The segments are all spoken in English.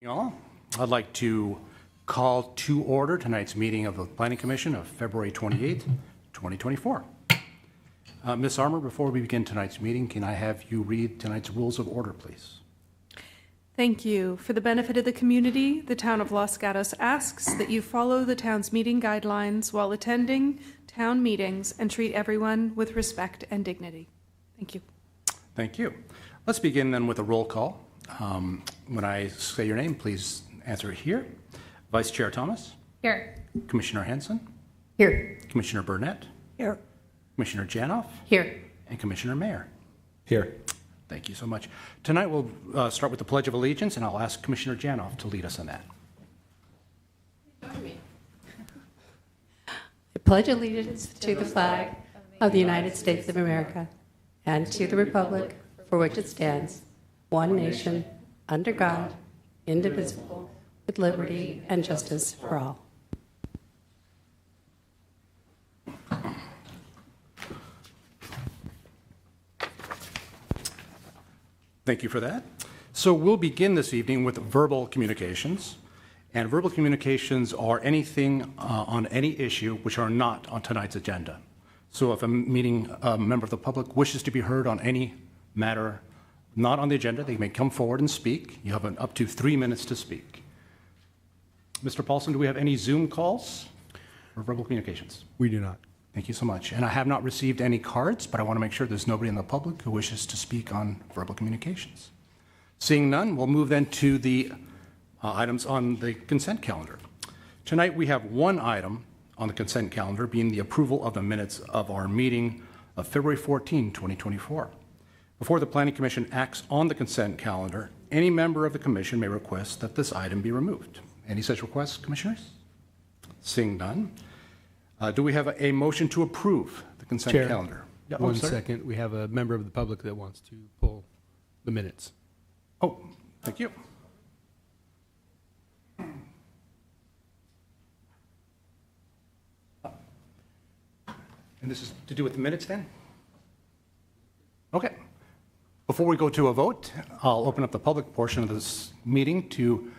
All, I'd like to call to order tonight's meeting of the Planning Commission of February 28th, 2024. Ms. Armour, before we begin tonight's meeting, can I have you read tonight's rules of order, please? Thank you. For the benefit of the community, the town of Los Gatos asks that you follow the town's meeting guidelines while attending town meetings and treat everyone with respect and dignity. Thank you. Thank you. Let's begin then with a roll call. When I say your name, please answer here. Vice Chair Thomas? Here. Commissioner Hanson? Here. Commissioner Burnett? Here. Commissioner Janoff? Here. And Commissioner Mayer? Here. Thank you so much. Tonight we'll start with the Pledge of Allegiance, and I'll ask Commissioner Janoff to lead us in that. I pledge allegiance to the flag of the United States of America and to the republic for which it stands, one nation, under God, indivisible, with liberty and justice for all. Thank you for that. So we'll begin this evening with verbal communications. And verbal communications are anything on any issue which are not on tonight's agenda. So if a member of the public wishes to be heard on any matter not on the agenda, they may come forward and speak. You have up to 3 minutes to speak. Mr. Paulson, do we have any Zoom calls or verbal communications? We do not. Thank you so much. And I have not received any cards, but I want to make sure there's nobody in the public who wishes to speak on verbal communications. Seeing none, we'll move then to the items on the consent calendar. Tonight we have one item on the consent calendar being the approval of the minutes of our meeting of February 14, 2024. Before the Planning Commission acts on the consent calendar, any member of the Commission may request that this item be removed. Any such requests, Commissioners? Seeing none. Do we have a motion to approve the consent Chair, calendar? Yeah, One second. We have a member of the public that wants to pull the minutes. Oh, thank you. And this is to do with the minutes then? Okay. Before we go to a vote, I'll open up the public portion of this meeting to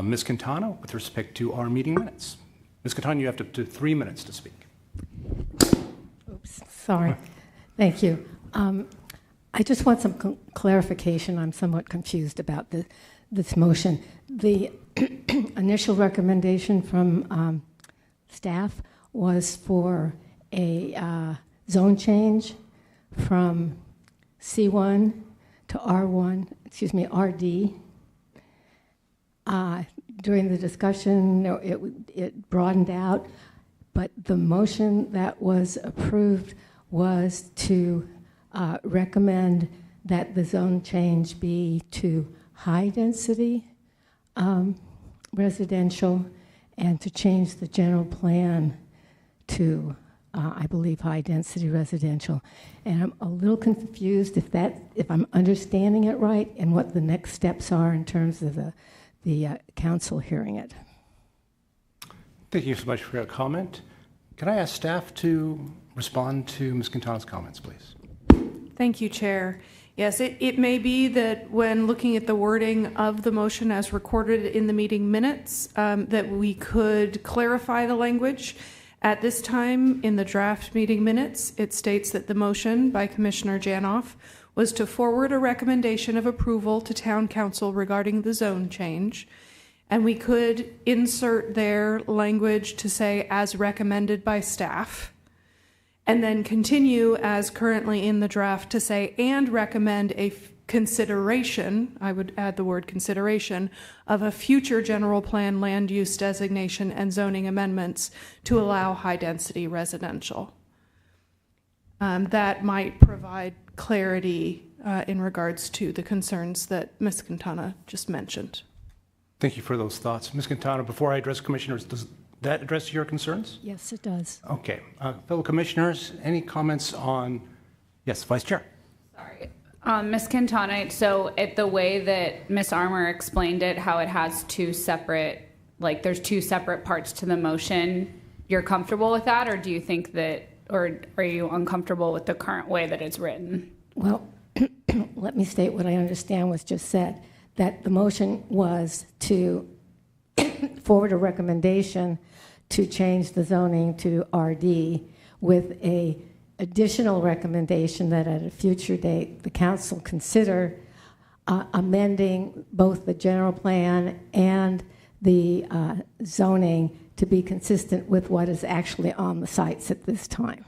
Ms. Quintana with respect to our meeting minutes. Ms. Quintana, you have up to 3 minutes to speak. Oops, sorry. Thank you. I just want some clarification. I'm somewhat confused about this motion. The initial recommendation from staff was for a zone change from C1 to R1, RD. During the discussion, it broadened out, but the motion that was approved was to recommend that the zone change be to high-density residential and to change the general plan to, I believe, high-density residential. And I'm a little confused if I'm understanding it right and what the next steps are in terms of the council hearing it. Thank you so much for your comment. Can I ask staff to respond to Ms. Quintana's comments, please? Thank you, Chair. Yes, it may be that when looking at the wording of the motion as recorded in the meeting minutes, that we could clarify the language. At this time, in the draft meeting minutes, it states that the motion by Commissioner Janoff was to forward a recommendation of approval to Town Council regarding the zone change. And we could insert their language to say, as recommended by staff, and then continue as currently in the draft to say, and recommend a consideration, I would add the word consideration, of a future general plan land use designation and zoning amendments to allow high-density residential. That might provide clarity in regards to the concerns that Ms. Quintana just mentioned. Thank you for those thoughts. Ms. Quintana, before I address commissioners, does that address your concerns? Yes, it does. Okay. Fellow commissioners, any comments on? Yes, Vice Chair. Sorry. Ms. Quintana, so the way that Ms. Armour explained it, how it has two separate, there's two separate parts to the motion, you're comfortable with that, or do you think that, or are you uncomfortable with the current way that it's written? Well, let me state what I understand was just said. that the motion was to forward a recommendation to change the zoning to RD with a additional recommendation that at a future date, the council consider amending both the general plan and the zoning to be consistent with what is actually on the sites at this time.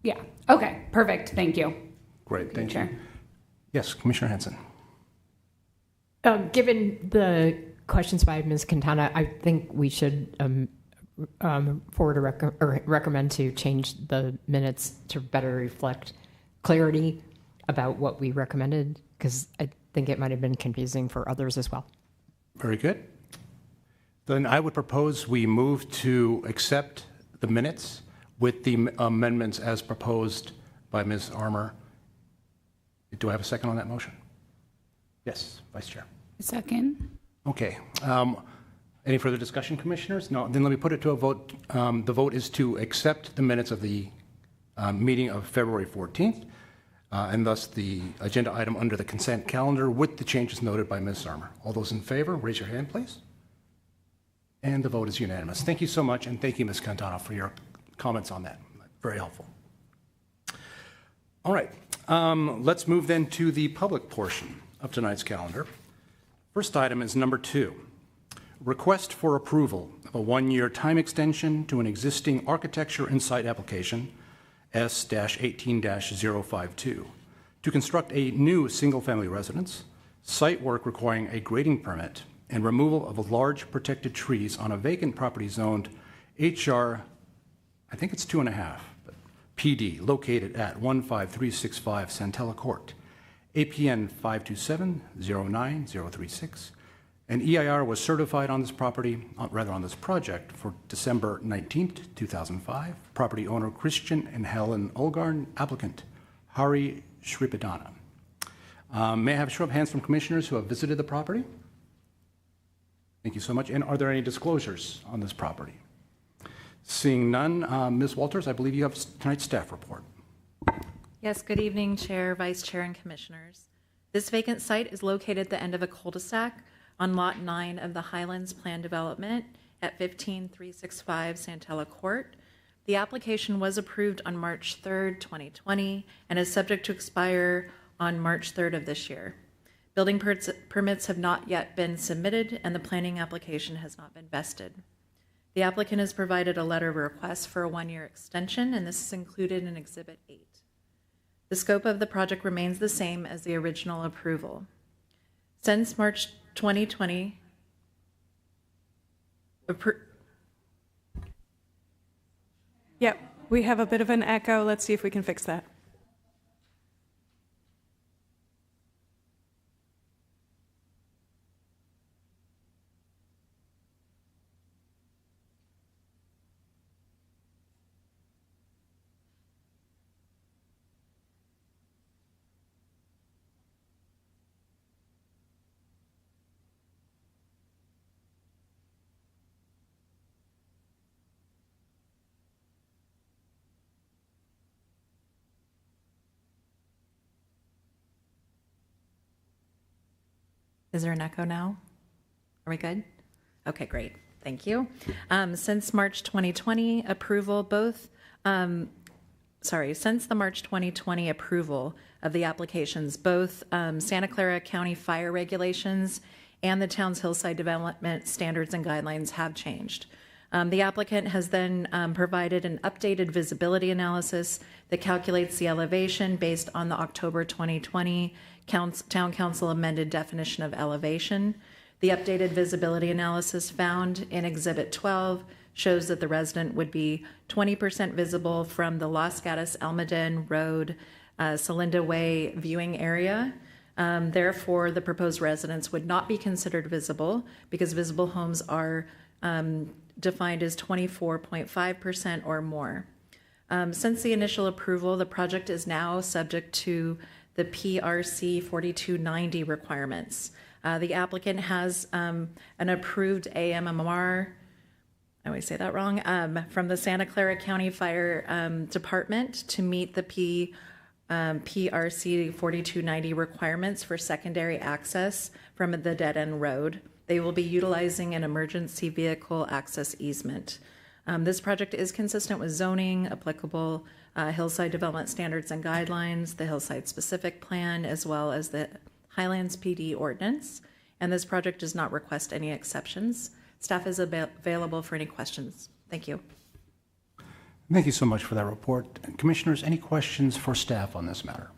Yeah. Okay. Perfect. Thank you. Great, thank you. Chair. Yes, Commissioner Hanson. Given the questions by Ms. Quintana, I think we should forward or recommend to change the minutes to better reflect clarity about what we recommended, because I think it might have been confusing for others as well. Very good. Then I would propose we move to accept the minutes with the amendments as proposed by Ms. Armour. Do I have a second on that motion? Yes, Vice Chair. Second. Okay. Any further discussion, commissioners? No. Then let me put it to a vote. The vote is to accept the minutes of the meeting of February 14th, and thus the agenda item under the consent calendar with the changes noted by Ms. Armour. All those in favor, raise your hand, please. And the vote is unanimous. Thank you so much, and thank you, Ms. Cantano, for your comments on that. Very helpful. All right. Let's move then to the public portion of tonight's calendar. First item is number 2. Request for approval of a 1-year time extension to an existing architecture and site application, S-18-052, to construct a new single-family residence, site work requiring a grading permit, and removal of large protected trees on a vacant property zoned HR, I think it's 2.5, but PD, located at 15365 Santella Court, APN 527-09036. An EIR was certified on this property, on this project, for December 19th, 2005. Property owner Christian and Helen Olgarn, applicant Hari Shripidana. May I have a show of hands from commissioners who have visited the property? Thank you so much. And are there any disclosures on this property? Seeing none, Ms. Walters, I believe you have tonight's staff report. Yes, good evening, Chair, Vice Chair, and Commissioners. This vacant site is located at the end of a cul-de-sac on Lot 9 of the Highlands Plan Development at 15365 Santella Court. The application was approved on March 3rd, 2020, and is subject to expire on March 3rd of this year. Building permits have not yet been submitted, and the planning application has not been vested. The applicant has provided a letter of request for a 1-year extension, and this is included in Exhibit 8. The scope of the project remains the same as the original approval. Since March 2020, Yep, we have a bit of an echo. Let's see if we can fix that. Is there an echo now? Are we good? Okay, great. Thank you. Since March 2020 approval, since the March 2020 approval of the applications, both Santa Clara County fire regulations and the town's hillside development standards and guidelines have changed. The applicant has then provided an updated visibility analysis that calculates the elevation based on the October 2020 Town Council amended definition of elevation. The updated visibility analysis found in Exhibit 12 shows that the resident would be 20% visible from the Los Gatos Almaden Road, Celinda Way viewing area. Therefore, the proposed residence would not be considered visible because visible homes are defined as 24.5% or more. Since the initial approval, the project is now subject to the PRC 4290 requirements. The applicant has an approved AMMR, I always say that wrong, from the Santa Clara County Fire Department to meet the PRC 4290 requirements for secondary access from the dead-end road. They will be utilizing an emergency vehicle access easement. This project is consistent with zoning, applicable hillside development standards and guidelines, the hillside specific plan, as well as the Highlands PD ordinance. And this project does not request any exceptions. Staff is available for any questions. Thank you. Thank you so much for that report. Commissioners, any questions for staff on this matter?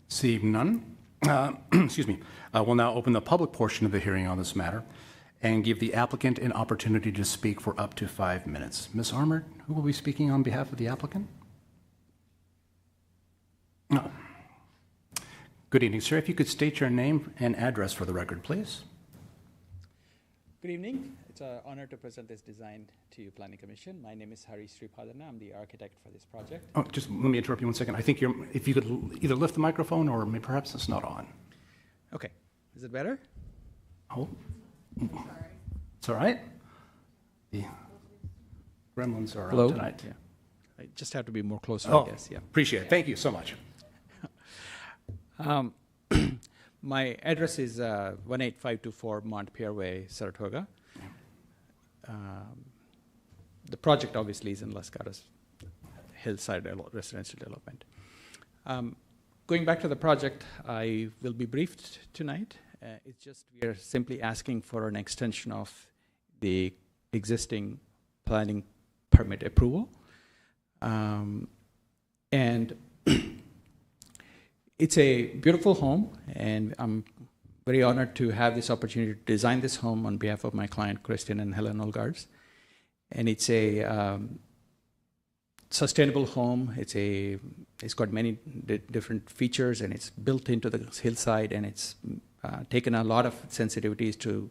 Seeing none, excuse me, we'll now open the public portion of the hearing on this matter and give the applicant an opportunity to speak for up to 5 minutes. Ms. Armour, who will be speaking on behalf of the applicant? No. Good evening, sir. If you could state your name and address for the record, please. Good evening. It's an honor to present this design to you, Planning Commission. My name is Hari Sripadana. I'm the architect for this project. Oh, just let me interrupt you 1 second. I think if you could either lift the microphone or maybe perhaps it's not on. Okay. Is it better? Oh, it's all right. The gremlins are Hello? on tonight. Yeah. I just have to be more closer, Oh, I guess. Yeah. appreciate it. Thank you so much. My address is 18524 Montpelier Way, Saratoga. The project obviously is in Los Gatos hillside residential development. Going back to the project, I will be briefed tonight. It's just we are simply asking for an extension of the existing planning permit approval. And it's a beautiful home, and I'm very honored to have this opportunity to design this home on behalf of my client, Christian and Helen Olgards. And it's a sustainable home. It's got many different features, and it's built into the hillside, and it's taken a lot of sensitivities to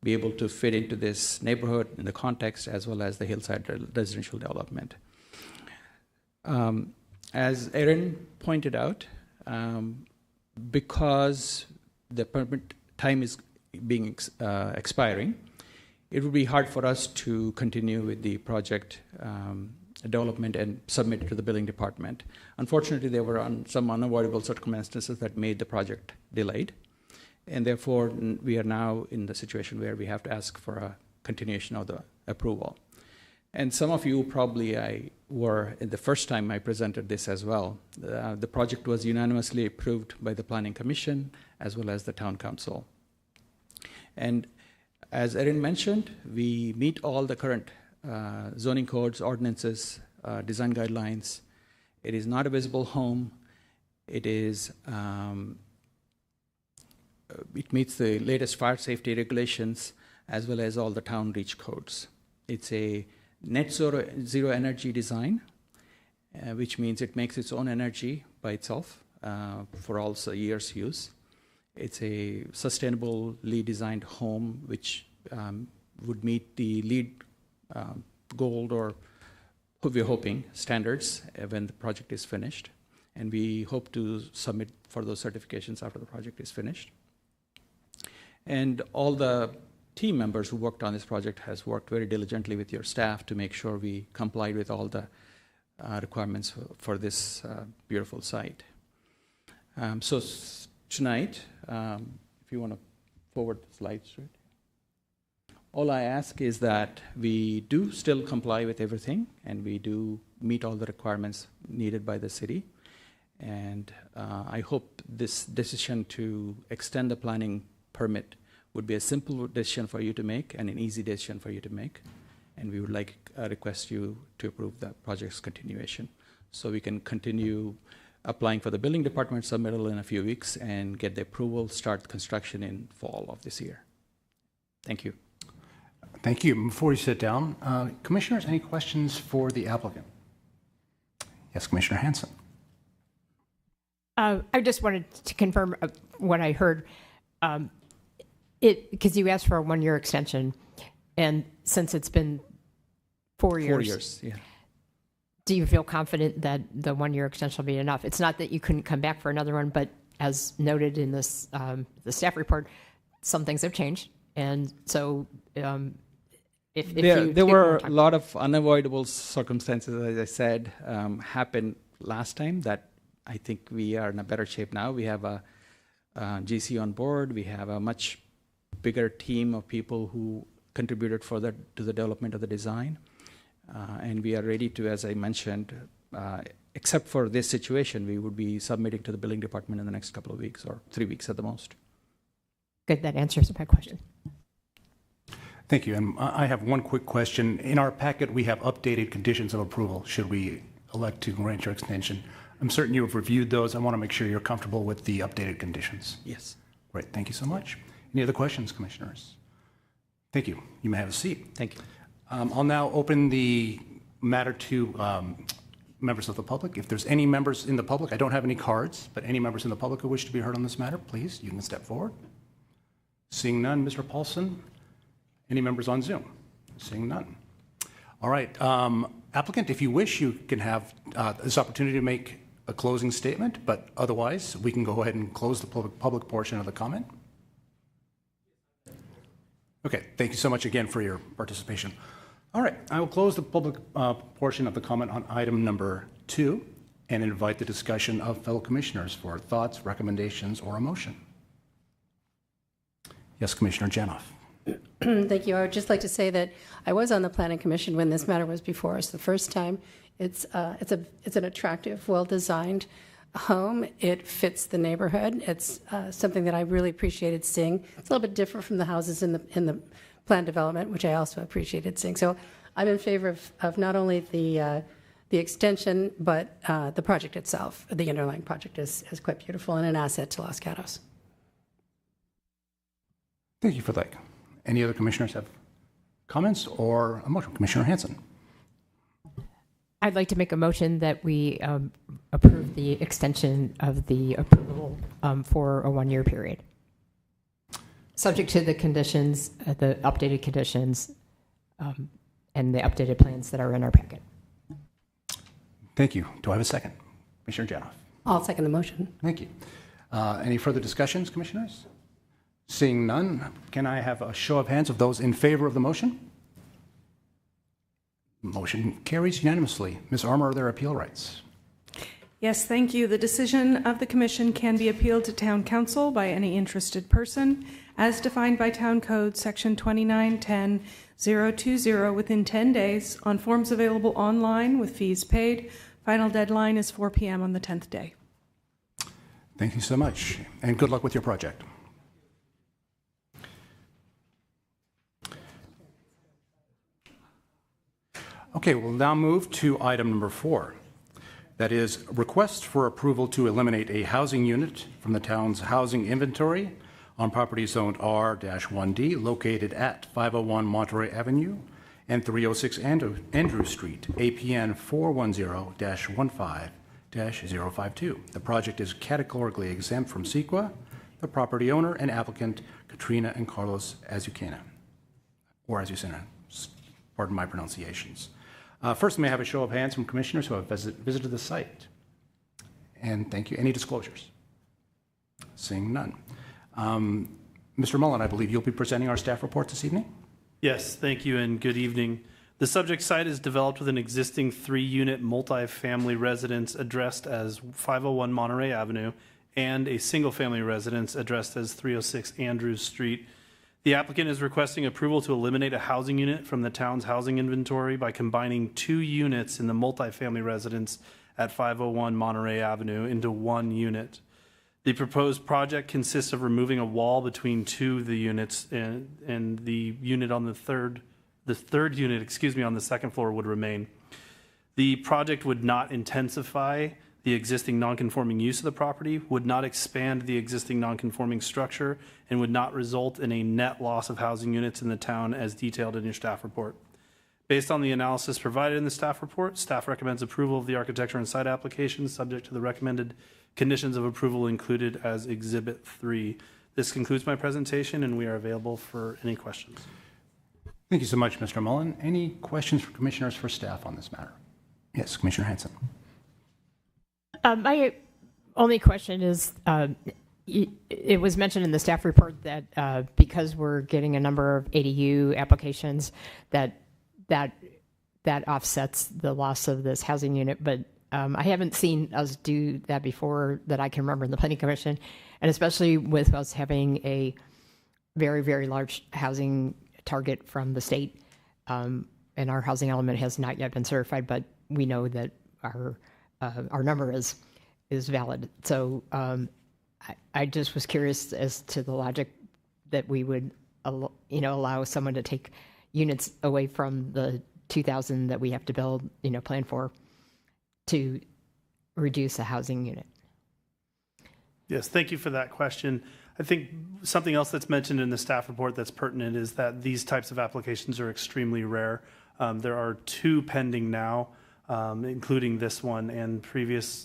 be able to fit into this neighborhood in the context as well as the hillside residential development. As Erin pointed out, because the permit time is being expiring, it would be hard for us to continue with the project development and submit it to the building department. Unfortunately, there were some unavoidable circumstances that made the project delayed, and therefore we are now in the situation where we have to ask for a continuation of the approval. And some of you probably were in the first time I presented this as well. The project was unanimously approved by the Planning Commission as well as the Town Council. And as Erin mentioned, we meet all the current zoning codes, ordinances, design guidelines. It is not a visible home. It is, it meets the latest fire safety regulations as well as all the town reach codes. It's a net zero energy design, which means it makes its own energy by itself for all years' use. It's a sustainably designed home which would meet the LEED gold or we're hoping standards when the project is finished. And we hope to submit for those certifications after the project is finished. And all the team members who worked on this project has worked very diligently with your staff to make sure we complied with all the requirements for this beautiful site. So tonight, if you want to forward the slides, right? All I ask is that we do still comply with everything, and we do meet all the requirements needed by the city. And I hope this decision to extend the planning permit would be a simple decision for you to make and an easy decision for you to make. And we would like request you to approve the project's continuation so we can continue applying for the building department submittal in a few weeks and get the approval, start construction in fall of this year. Thank you. Thank you. Before you sit down, commissioners, any questions for the applicant? Yes, Commissioner Hanson. I just wanted to confirm what I heard. Because you asked for a 1-year extension, and since it's been 4 years. 4 years, yeah. Do you feel confident that the 1-year extension will be enough? It's not that you couldn't come back for another one, but as noted in this the staff report, some things have changed, and so if there were a lot of unavoidable circumstances, as I said, happen last time, that I think we are in a better shape now. We have a GC on board. We have a much bigger team of people who contributed to the development of the design. And we are ready to, as I mentioned, except for this situation, we would be submitting to the building department in the next couple of weeks or 3 weeks at the most. Good, that answers my question. Thank you. And I have one quick question. In our packet, we have updated conditions of approval should we elect to grant your extension. I'm certain you have reviewed those. I want to make sure you're comfortable with the updated conditions. Yes. Great. Thank you so much. Any other questions, commissioners? Thank you. You may have a seat. Thank you. I'll now open the matter to members of the public. If there's any members in the public, I don't have any cards, but any members in the public who wish to be heard on this matter, please, you can step forward. Seeing none, Mr. Paulson. Any members on Zoom? Seeing none. All right. Applicant, if you wish, you can have this opportunity to make a closing statement, but otherwise, we can go ahead and close the public portion of the comment. Okay. Thank you so much again for your participation. All right. I will close the public portion of the comment on item number 2 and invite the discussion of fellow commissioners for thoughts, recommendations, or a motion. Yes, Commissioner Janoff. Thank you. I would just like to say that I was on the Planning Commission when this matter was before us the first time. It's an attractive, well-designed home. It fits the neighborhood. It's something that I really appreciated seeing. It's a little bit different from the houses in the planned development, which I also appreciated seeing. So I'm in favor of not only the extension, but the project itself. The underlying project is quite beautiful and an asset to Los Gatos. Thank you for that. Any other commissioners have comments or a motion? Commissioner Hanson. I'd like to make a motion that we approve the extension of the approval for a 1-year period, subject to the conditions, the updated conditions, and the updated plans that are in our packet. Thank you. Do I have a second? Commissioner Janoff. I'll second the motion. Thank you. Any further discussions, commissioners? Seeing none, can I have a show of hands of those in favor of the motion? Motion carries unanimously. Ms. Armour, are there appeal rights? Yes, thank you. The decision of the commission can be appealed to town council by any interested person as defined by Town Code Section 2910-020 within 10 days on forms available online with fees paid. Final deadline is 4 p.m. on the 10th day. Thank you so much, and good luck with your project. Okay, we'll now move to item number 4. That is, request for approval to eliminate a housing unit from the town's housing inventory on property zoned R-1D located at 501 Monterey Avenue and 306 Andrew Street, APN 410-15-052. The project is categorically exempt from CEQA, the property owner and applicant, Katrina and Carlos Azucena, or Azucena, pardon my pronunciations. First, may I have a show of hands from commissioners who have visited the site? And thank you. Any disclosures? Seeing none. Mr. Mullen, I believe you'll be presenting our staff report this evening? Yes, thank you and good evening. The subject site is developed with an existing 3-unit multi-family residence addressed as 501 Monterey Avenue and a single-family residence addressed as 306 Andrews Street. The applicant is requesting approval to eliminate a housing unit from the town's housing inventory by combining 2 units in the multifamily residence at 501 Monterey Avenue into 1 unit. The proposed project consists of removing a wall between 2 of the units, and the unit on the third unit, on the second floor would remain. The project would not intensify the existing nonconforming use of the property, would not expand the existing nonconforming structure, and would not result in a net loss of housing units in the town as detailed in your staff report. Based on the analysis provided in the staff report, staff recommends approval of the architecture and site application subject to the recommended conditions of approval included as Exhibit 3. This concludes my presentation, and we are available for any questions. Thank you so much, Mr. Mullen. Any questions for commissioners for staff on this matter? Yes, Commissioner Hanson. My only question is, it was mentioned in the staff report that because we're getting a number of ADU applications, that offsets the loss of this housing unit. But I haven't seen us do that before that I can remember in the Planning Commission, and especially with us having a very, very large housing target from the state. And our housing element has not yet been certified, but we know that our number is valid. So I just was curious as to the logic that we would allow someone to take units away from the 2,000 that we have to build, plan for, to reduce a housing unit. Yes, thank you for that question. I think something else that's mentioned in the staff report that's pertinent is that these types of applications are extremely rare. There are 2 pending now, including this one, and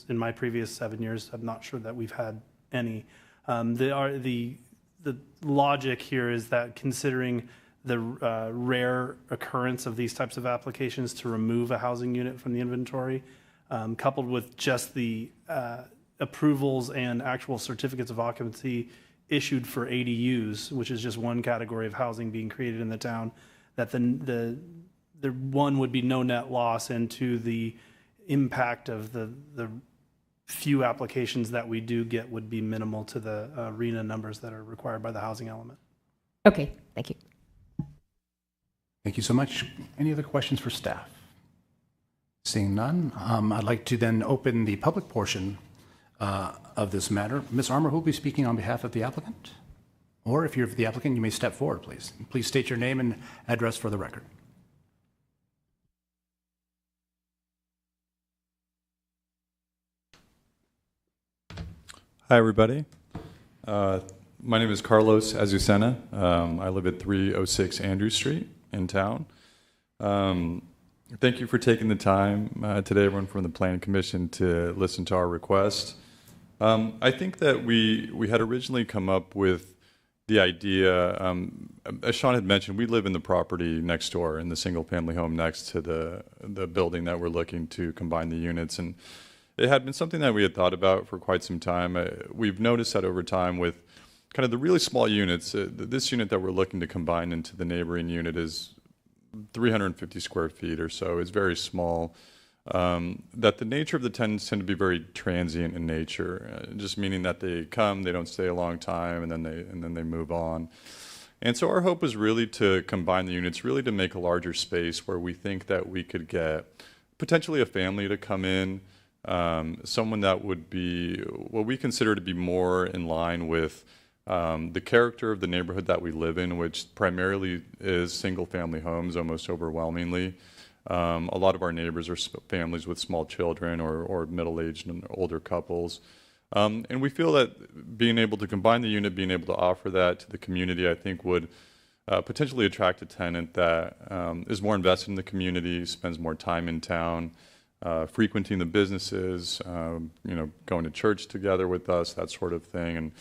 in my previous 7 years, I'm not sure that we've had any. The logic here is that considering the rare occurrence of these types of applications to remove a housing unit from the inventory, coupled with just the approvals and actual certificates of occupancy issued for ADUs, which is just one category of housing being created in the town, that the one would be no net loss, and to the impact of the few applications that we do get would be minimal to the RENA numbers that are required by the housing element. Okay, thank you. Thank you so much. Any other questions for staff? Seeing none, I'd like to then open the public portion of this matter. Ms. Armour, who will be speaking on behalf of the applicant? Or if you're the applicant, you may step forward, please. Please state your name and address for the record. Hi, everybody. My name is Carlos Azucena. I live at 306 Andrew Street in town. Thank you for taking the time today, everyone from the Planning Commission, to listen to our request. I think that we had originally come up with the idea, as Sean had mentioned, we live in the property next door, in the single-family home next to the building that we're looking to combine the units. And it had been something that we had thought about for quite some time. We've noticed that over time with kind of the really small units, this unit that we're looking to combine into the neighboring unit is 350 square feet or so. It's very small. That the nature of the tenants tend to be very transient in nature, just meaning that they come, they don't stay a long time, and then they move on. And so our hope was really to combine the units, really to make a larger space where we think that we could get potentially a family to come in, someone that would be what we consider to be more in line with the character of the neighborhood that we live in, which primarily is single-family homes, almost overwhelmingly. A lot of our neighbors are families with small children or middle-aged and older couples. And we feel that being able to combine the unit, being able to offer that to the community, I think would potentially attract a tenant that is more invested in the community, spends more time in town, frequenting the businesses, going to church together with us, that sort of thing.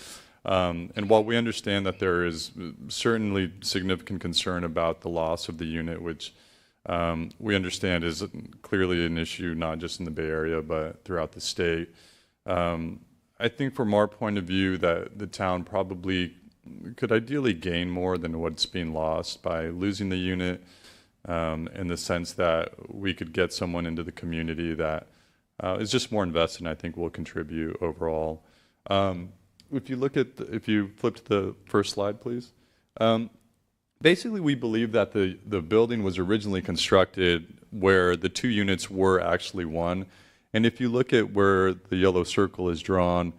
And while we understand that there is certainly significant concern about the loss of the unit, which we understand is clearly an issue not just in the Bay Area but throughout the state, I think from our point of view that the town probably could ideally gain more than what's being lost by losing the unit, in the sense that we could get someone into the community that is just more invested and I think will contribute overall. If you flip to the first slide, please. Basically, we believe that the building was originally constructed where the 2 units were actually one. And if you look at where the yellow circle is drawn,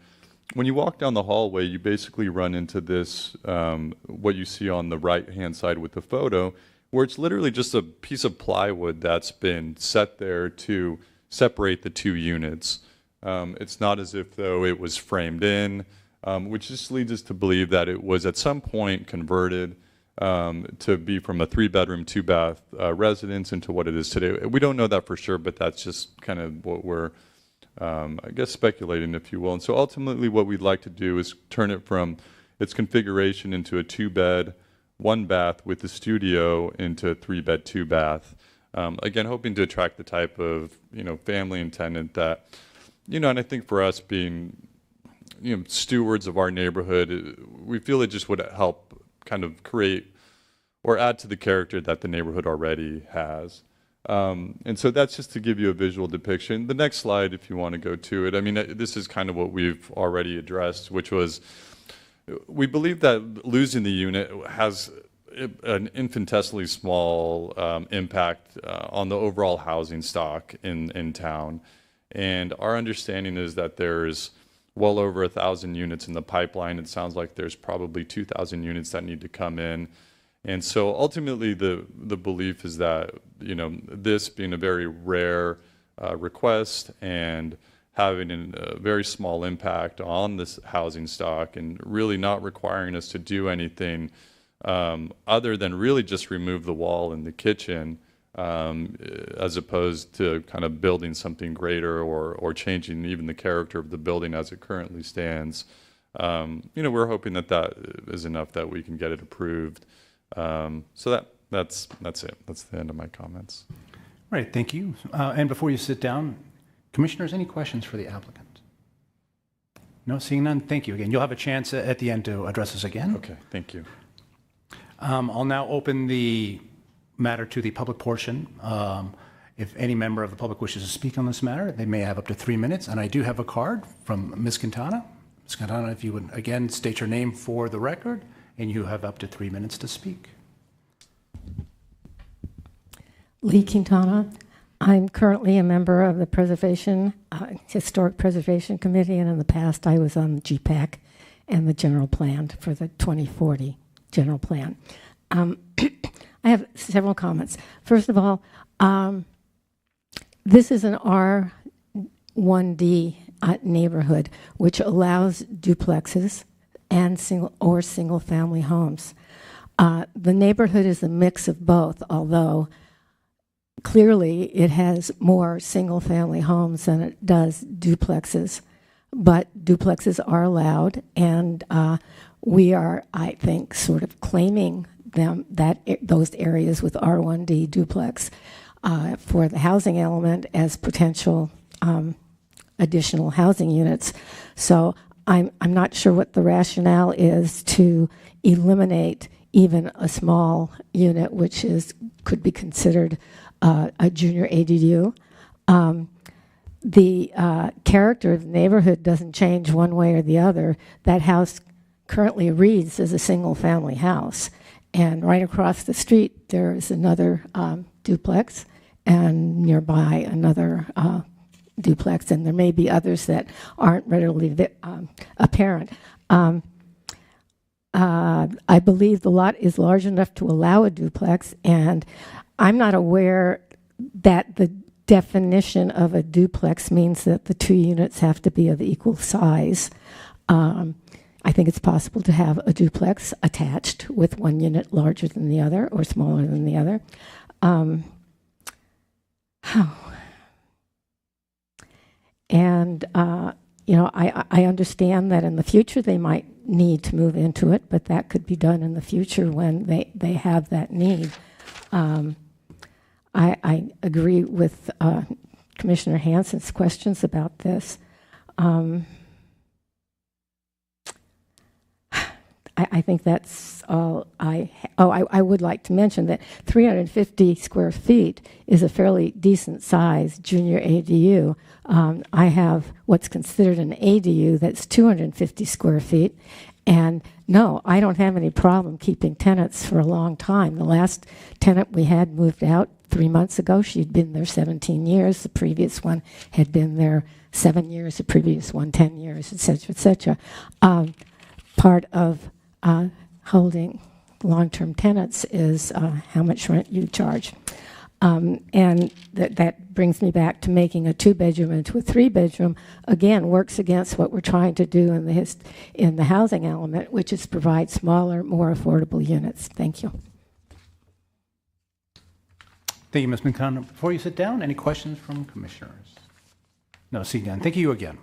when you walk down the hallway, you basically run into this, what you see on the right-hand side with the photo, where it's literally just a piece of plywood that's been set there to separate the 2 units. It's not as if, though, it was framed in, which just leads us to believe that it was at some point converted to be from a 3-bedroom, 2-bath residence into what it is today. We don't know that for sure, but that's just kind of what we're, I guess, speculating, if you will. And so ultimately what we'd like to do is turn it from its configuration into a 2-bed, 1-bath with the studio into a 3-bed, 2-bath. Again, hoping to attract the type of, family and tenant that, and I think for us being, stewards of our neighborhood, we feel it just would help kind of create or add to the character that the neighborhood already has. And so that's just to give you a visual depiction. The next slide, if you want to go to it, I mean, this is kind of what we've already addressed, which was we believe that losing the unit has an infinitesimally small impact on the overall housing stock in town. And our understanding is that there's well over 1,000 units in the pipeline. It sounds like there's probably 2,000 units that need to come in. And so ultimately the belief is that, you know, this being a very rare request and having a very small impact on this housing stock and really not requiring us to do anything other than really just remove the wall in the kitchen, as opposed to kind of building something greater or changing even the character of the building as it currently stands. You know, we're hoping that that is enough that we can get it approved. So that's it. That's the end of my comments. Right, thank you. And before you sit down, commissioners, any questions for the applicant? No, seeing none, thank you again. You'll have a chance at the end to address us again. Okay, thank you. I'll now open the matter to the public portion. If any member of the public wishes to speak on this matter, they may have up to 3 minutes. And I do have a card from Ms. Quintana. Ms. Quintana, if you would again state your name for the record, and you have up to 3 minutes to speak. Lee Quintana. I'm currently a member of the Historic Preservation Committee, and in the past I was on the GPAC and the general plan for the 2040 general plan. I have several comments. First of all, this is an R1D neighborhood, which allows duplexes and single family homes. The neighborhood is a mix of both, although clearly it has more single family homes than it does duplexes. But duplexes are allowed, and we are, I think, sort of claiming those areas with R1D duplex for the housing element as potential additional housing units. So I'm not sure what the rationale is to eliminate even a small unit, which could be considered a junior ADU. The character of the neighborhood doesn't change one way or the other. That house currently reads as a single family house. And right across the street, there's another duplex, and nearby another duplex, and there may be others that aren't readily apparent. I believe the lot is large enough to allow a duplex, and I'm not aware that the definition of a duplex means that the 2 units have to be of equal size. I think it's possible to have a duplex attached with 1 unit larger than the other or smaller than the other. And, you know, I understand that in the future they might need to move into it, but that could be done in the future when they have that need. I agree with Commissioner Hansen's questions about this. I think that's all I would like to mention that 350 square feet is a fairly decent size junior ADU. I have what's considered an ADU that's 250 square feet. And no, I don't have any problem keeping tenants for a long time. The last tenant we had moved out 3 months ago. She'd been there 17 years. The previous one had been there 7 years. The previous one 10 years, et cetera, et cetera. Part of holding long-term tenants is how much rent you charge. And that brings me back to making a 2-bedroom into a 3-bedroom, again, works against what we're trying to do in the housing element, which is provide smaller, more affordable units. Thank you. Thank you, Ms. McConnell. Before you sit down, any questions from commissioners? No, see none. Thank you again.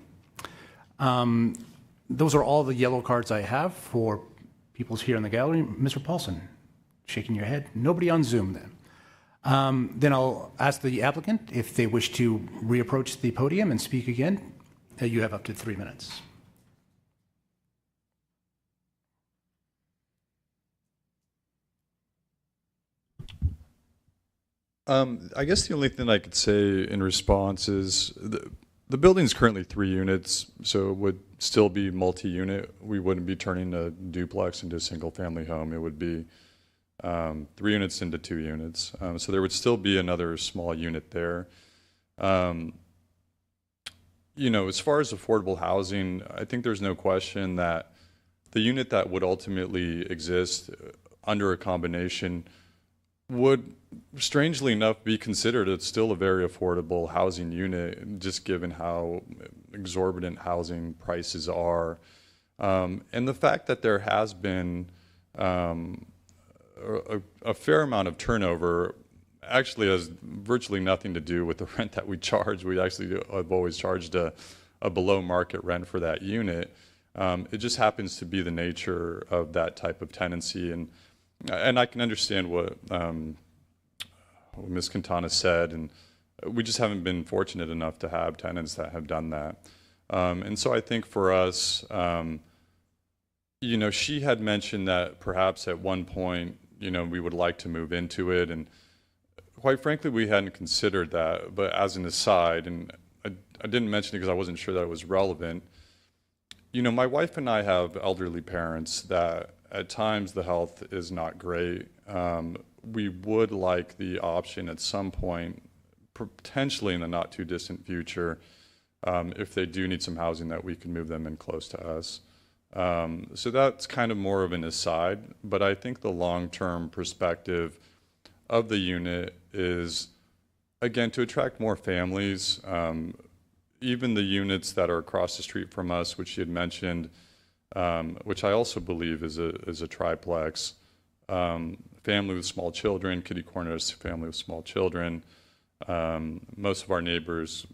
Those are all the yellow cards I have for people here in the gallery. Mr. Paulson, shaking your head. Nobody on Zoom then. Then I'll ask the applicant if they wish to reapproach the podium and speak again. You have up to 3 minutes. I guess the only thing I could say in response is the building's currently 3 units, so it would still be multi-unit. We wouldn't be turning a duplex into a single-family home. It would be 3 units into 2 units. So there would still be another small unit there. You know, as far as affordable housing, I think there's no question that the unit that would ultimately exist under a combination would, strangely enough, be considered it's still a very affordable housing unit, just given how exorbitant housing prices are. And the fact that there has been a fair amount of turnover actually has virtually nothing to do with the rent that we charge. We actually have always charged a below market rent for that unit. It just happens to be the nature of that type of tenancy. And I can understand what Ms. Quintana said, and we just haven't been fortunate enough to have tenants that have done that. And so I think for us, you know, she had mentioned that perhaps at one point, you know, we would like to move into it, and quite frankly, we hadn't considered that. But as an aside, and I didn't mention it because I wasn't sure that it was relevant, you know, my wife and I have elderly parents that at times the health is not great. We would like the option at some point, potentially in the not too distant future, if they do need some housing, that we can move them in close to us. So that's kind of more of an aside, but I think the long-term perspective of the unit is, again, to attract more families. Even the units that are across the street from us, which you had mentioned, which I also believe is a triplex, family with small children, kitty corner is family with small children. Most of our neighbors,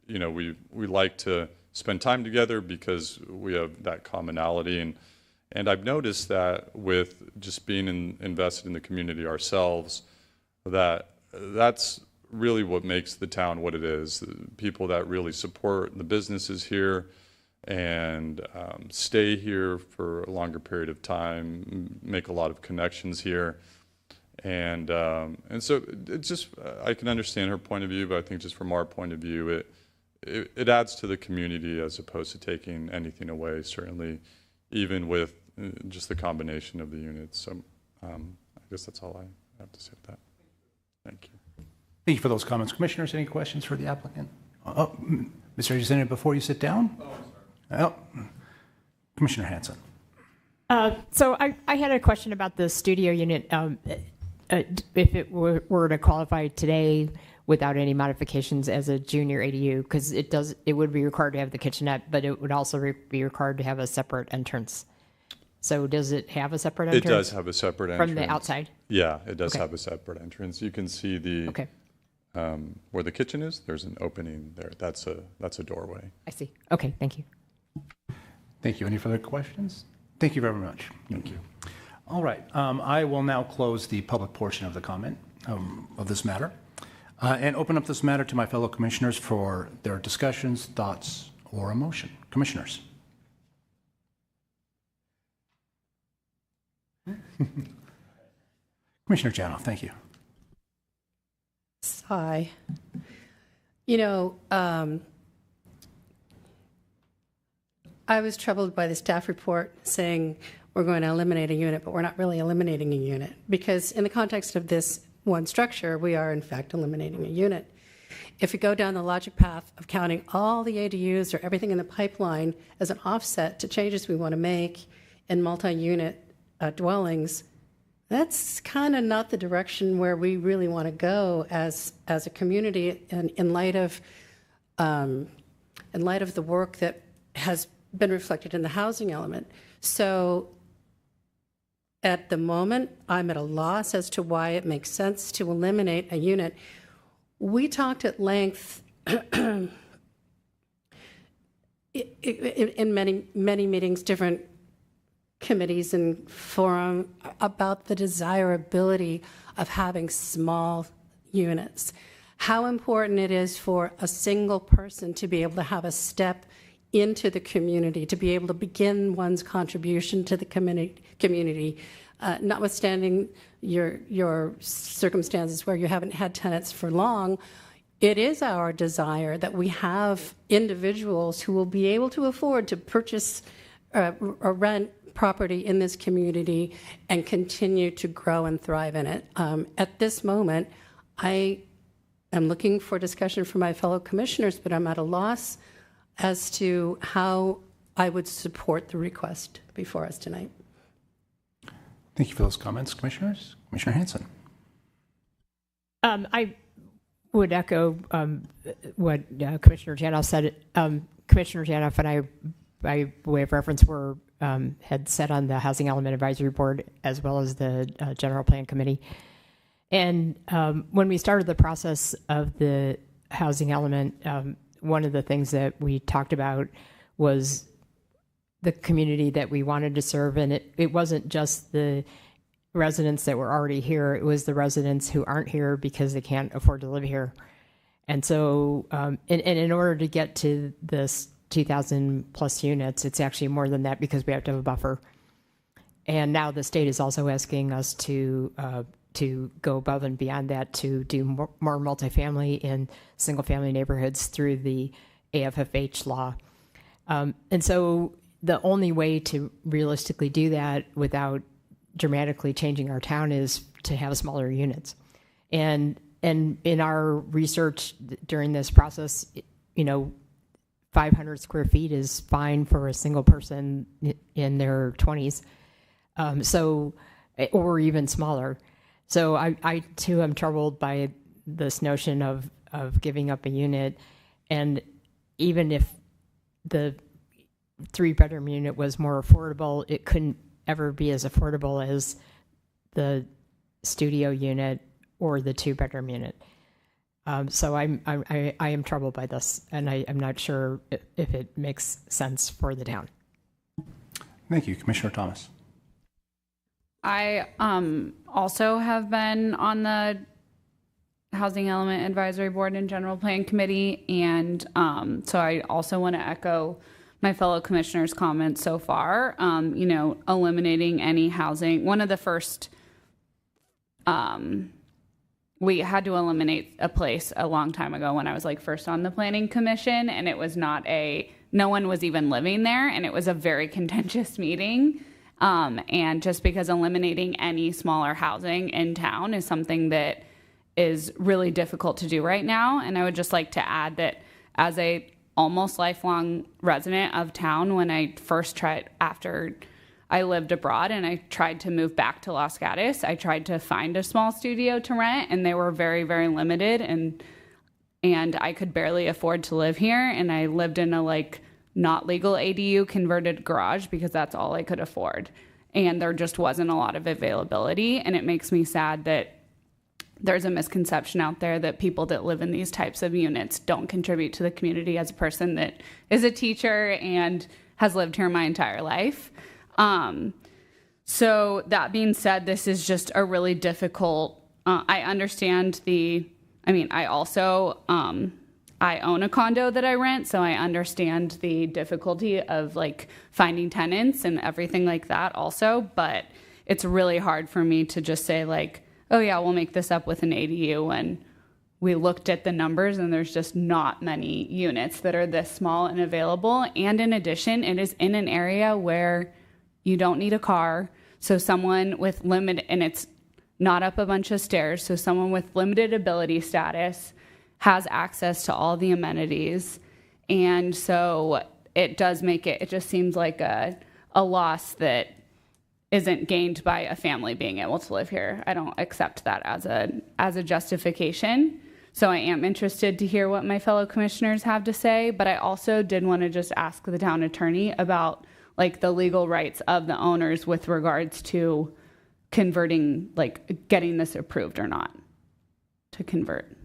you know, we like to spend time together because we have that commonality. And I've noticed that with just being invested in the community ourselves, that's really what makes the town what it is. People that really support the businesses here and stay here for a longer period of time, make a lot of connections here. And so it's just, I can understand her point of view, but I think just from our point of view, it adds to the community as opposed to taking anything away, certainly, even with just the combination of the units. So I guess that's all I have to say with that. Thank you. Thank you for those comments. Commissioners, any questions for the applicant? Oh, Mr. Representative, before you sit down? Oh, I'm sorry. Oh, Commissioner Hanson. So I had a question about the studio unit. If it were to qualify today without any modifications as a junior ADU, because it would be required to have the kitchenette, but it would also be required to have a separate entrance. So does it have a separate entrance? It does have a separate entrance. From the outside? Yeah, it does have a separate entrance. You can see the where the kitchen is, there's an opening there. That's a doorway. I see. Okay, thank you. Thank you. Any further questions? Thank you very much. Thank you. All right. I will now close the public portion of the comment of this matter and open up this matter to my fellow commissioners for their discussions, thoughts, or a motion. Commissioners. Commissioner Janoff, thank you. Sigh. You know, I was troubled by the staff report saying we're going to eliminate a unit, but we're not really eliminating a unit, because in the context of this one structure, we are in fact eliminating a unit. If we go down the logic path of counting all the ADUs or everything in the pipeline as an offset to changes we want to make in multi-unit dwellings, that's kind of not the direction where we really want to go as a community, and in light of the work that has been reflected in the housing element. So at the moment, I'm at a loss as to why it makes sense to eliminate a unit. We talked at length in many meetings, different committees and forum, about the desirability of having small units. How important it is for a single person to be able to have a step into the community, to be able to begin one's contribution to the community notwithstanding your circumstances where you haven't had tenants for long, it is our desire that we have individuals who will be able to afford to purchase or rent property in this community and continue to grow and thrive in it. At this moment, I am looking for discussion from my fellow commissioners, but I'm at a loss as to how I would support the request before us tonight. Thank you for those comments, Commissioners. Commissioner Hanson. I would echo what Commissioner Janoff said. Commissioner Janoff and I, by way of reference, were had sat on the Housing Element Advisory Board as well as the General Plan Committee. And when we started the process of the housing element, one of the things that we talked about was the community that we wanted to serve. And it wasn't just the residents that were already here, it was the residents who aren't here because they can't afford to live here. And so, and in order to get to this 2,000 plus units, it's actually more than that because we have to have a buffer. And now the state is also asking us to go above and beyond that to do more multifamily in single-family neighborhoods through the AFFH law. And so the only way to realistically do that without dramatically changing our town is to have smaller units. And in our research during this process, 500 square feet is fine for a single person in their 20s, or even smaller. So I too am troubled by this notion of giving up a unit, and even if the 3-bedroom unit was more affordable, it couldn't ever be as affordable as the studio unit or the 2-bedroom unit. So I am troubled by this, and I'm not sure if it makes sense for the town. Thank you, Commissioner Thomas. I also have been on the Housing Element Advisory Board and General Plan Committee, and so I also want to echo my fellow commissioners' comments so far. Eliminating any housing. One of the first, we had to eliminate a place a long time ago when I was first on the Planning Commission, and it was no one was even living there, and it was a very contentious meeting. And just because eliminating any smaller housing in town is something that is really difficult to do right now. And I would just like to add that as a almost lifelong resident of town, when I first tried, after I lived abroad and I tried to move back to Los Gatos, I tried to find a small studio to rent, and they were very, very limited, and I could barely afford to live here. And I lived in a not legal ADU converted garage because that's all I could afford. And there just wasn't a lot of availability. And it makes me sad that there's a misconception out there that people that live in these types of units don't contribute to the community. As a person that is a teacher and has lived here my entire life. So that being said, this is just a really difficult, I understand I also, I own a condo that I rent, so I understand the difficulty of finding tenants and everything like that also, but it's really hard for me to just say oh yeah, we'll make this up with an ADU when we looked at the numbers and there's just not many units that are this small and available. And in addition, it is in an area where you don't need a car. So someone with and it's not up a bunch of stairs, so someone with limited ability status has access to all the amenities. And so it does make it just seems like a loss that isn't gained by a family being able to live here. I don't accept that as a justification. So I am interested to hear what my fellow commissioners have to say, but I also did want to just ask the town attorney about the legal rights of the owners with regards to converting, getting this approved or not to convert.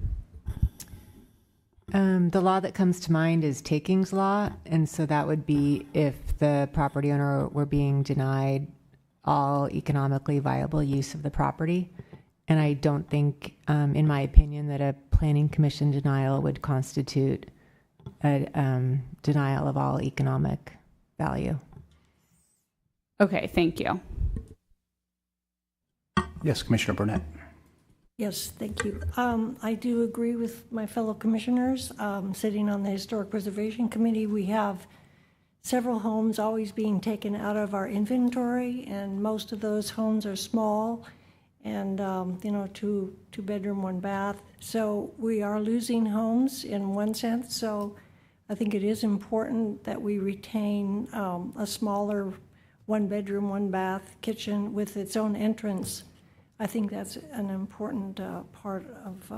The law that comes to mind is takings law, and so that would be if the property owner were being denied all economically viable use of the property. And I don't think, in my opinion, that a planning commission denial would constitute a denial of all economic value. Okay, thank you. Yes, Commissioner Burnett. Yes, thank you. I do agree with my fellow commissioners. Sitting on the Historic Preservation Committee, we have several homes always being taken out of our inventory, and most of those homes are small and, two bedroom, one bath. So we are losing homes in one sense. So I think it is important that we retain a smaller one bedroom, one bath kitchen with its own entrance. I think that's an important part of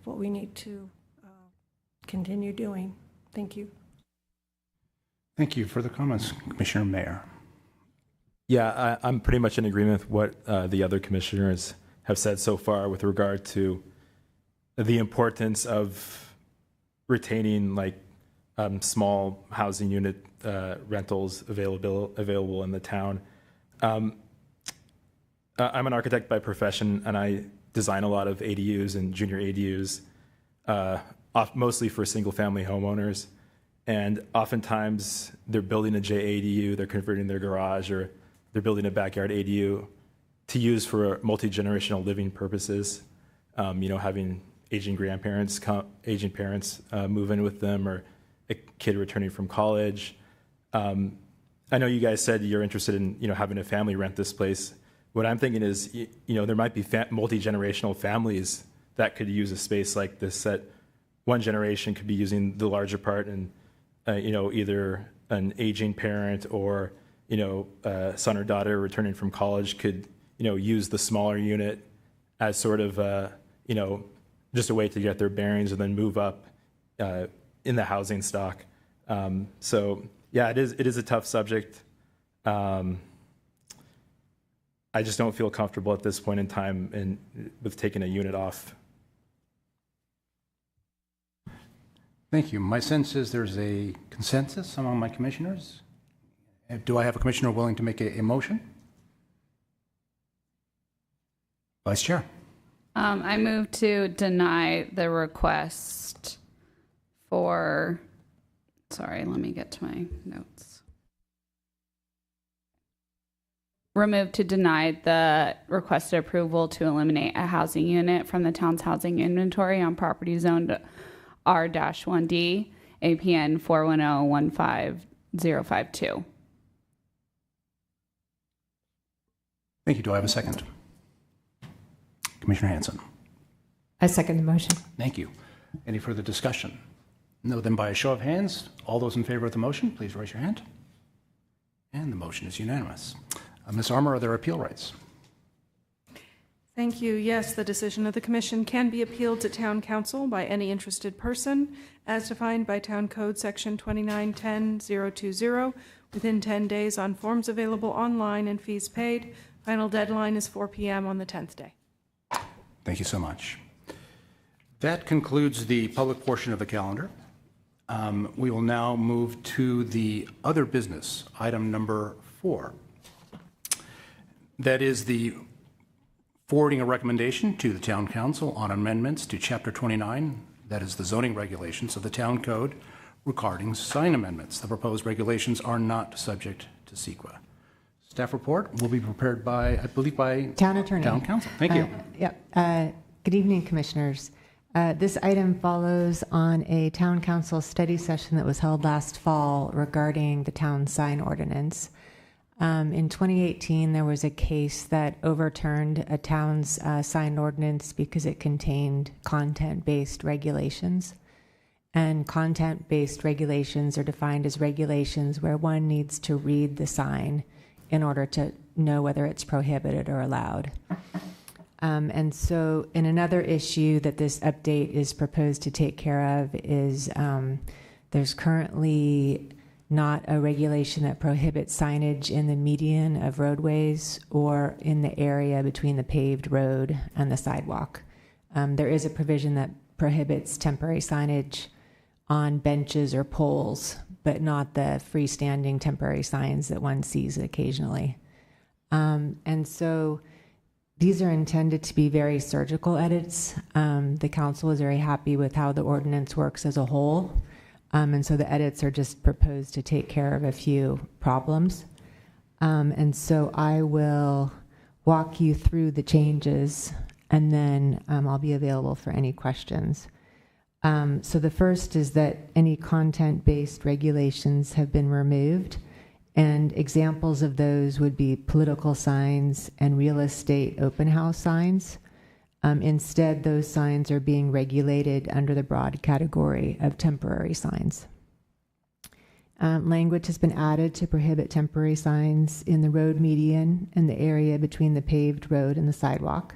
what we need to continue doing. Thank you. Thank you. Further comments, Commissioner Mayer? Yeah, I'm pretty much in agreement with what the other commissioners have said so far with regard to the importance of retaining small housing unit rentals available in the town. I'm an architect by profession, and I design a lot of ADUs and junior ADUs, mostly for single-family homeowners. And oftentimes, they're building a JADU, they're converting their garage, or they're building a backyard ADU to use for multi-generational living purposes. Having aging grandparents, aging parents move in with them, or a kid returning from college. I know you guys said you're interested in having a family rent this place. What I'm thinking is, there might be multi-generational families that could use a space like this. That one generation could be using the larger part, and either an aging parent or son or daughter returning from college could use the smaller unit as sort of just a way to get their bearings and then move up in the housing stock. So yeah, it is a tough subject. I just don't feel comfortable at this point in time with taking a unit off. Thank you. My sense is there's a consensus among my commissioners. Do I have a commissioner willing to make a motion? Vice Chair. I move to deny the request for, sorry, let me get to my notes. Remove to deny the requested approval to eliminate a housing unit from the town's housing inventory on property zoned R-1D, APN 410-15052. Thank you. Do I have a second? Commissioner Hanson. I second the motion. Thank you. Any further discussion? No, then by a show of hands, all those in favor of the motion, please raise your hand. And the motion is unanimous. Ms. Armour, are there appeal rights? Thank you. Yes, the decision of the commission can be appealed to town council by any interested person as defined by Town Code Section 2910-020 within 10 days on forms available online and fees paid. Final deadline is 4 p.m. on the 10th day. Thank you so much. That concludes the public portion of the calendar. We will now move to the other business, item number 4. That is the forwarding a recommendation to the Town Council on amendments to Chapter 29, that is the zoning regulations of the Town Code regarding sign amendments. The proposed regulations are not subject to CEQA. Staff report will be prepared by, I believe, by Town Attorney. Town Council. Thank you. Good evening, Commissioners. This item follows on a Town Council study session that was held last fall regarding the town sign ordinance. In 2018, there was a case that overturned a town's sign ordinance because it contained content-based regulations. And content-based regulations are defined as regulations where one needs to read the sign in order to know whether it's prohibited or allowed. And so in another issue that this update is proposed to take care of is there's currently not a regulation that prohibits signage in the median of roadways or in the area between the paved road and the sidewalk. There is a provision that prohibits temporary signage on benches or poles, but not the freestanding temporary signs that one sees occasionally. And so these are intended to be very surgical edits. The council is very happy with how the ordinance works as a whole. And so the edits are just proposed to take care of a few problems. And so I will walk you through the changes, and then I'll be available for any questions. So the first is that any content-based regulations have been removed, and examples of those would be political signs and real estate open house signs. Instead, those signs are being regulated under the broad category of temporary signs. Language has been added to prohibit temporary signs in the road median and the area between the paved road and the sidewalk.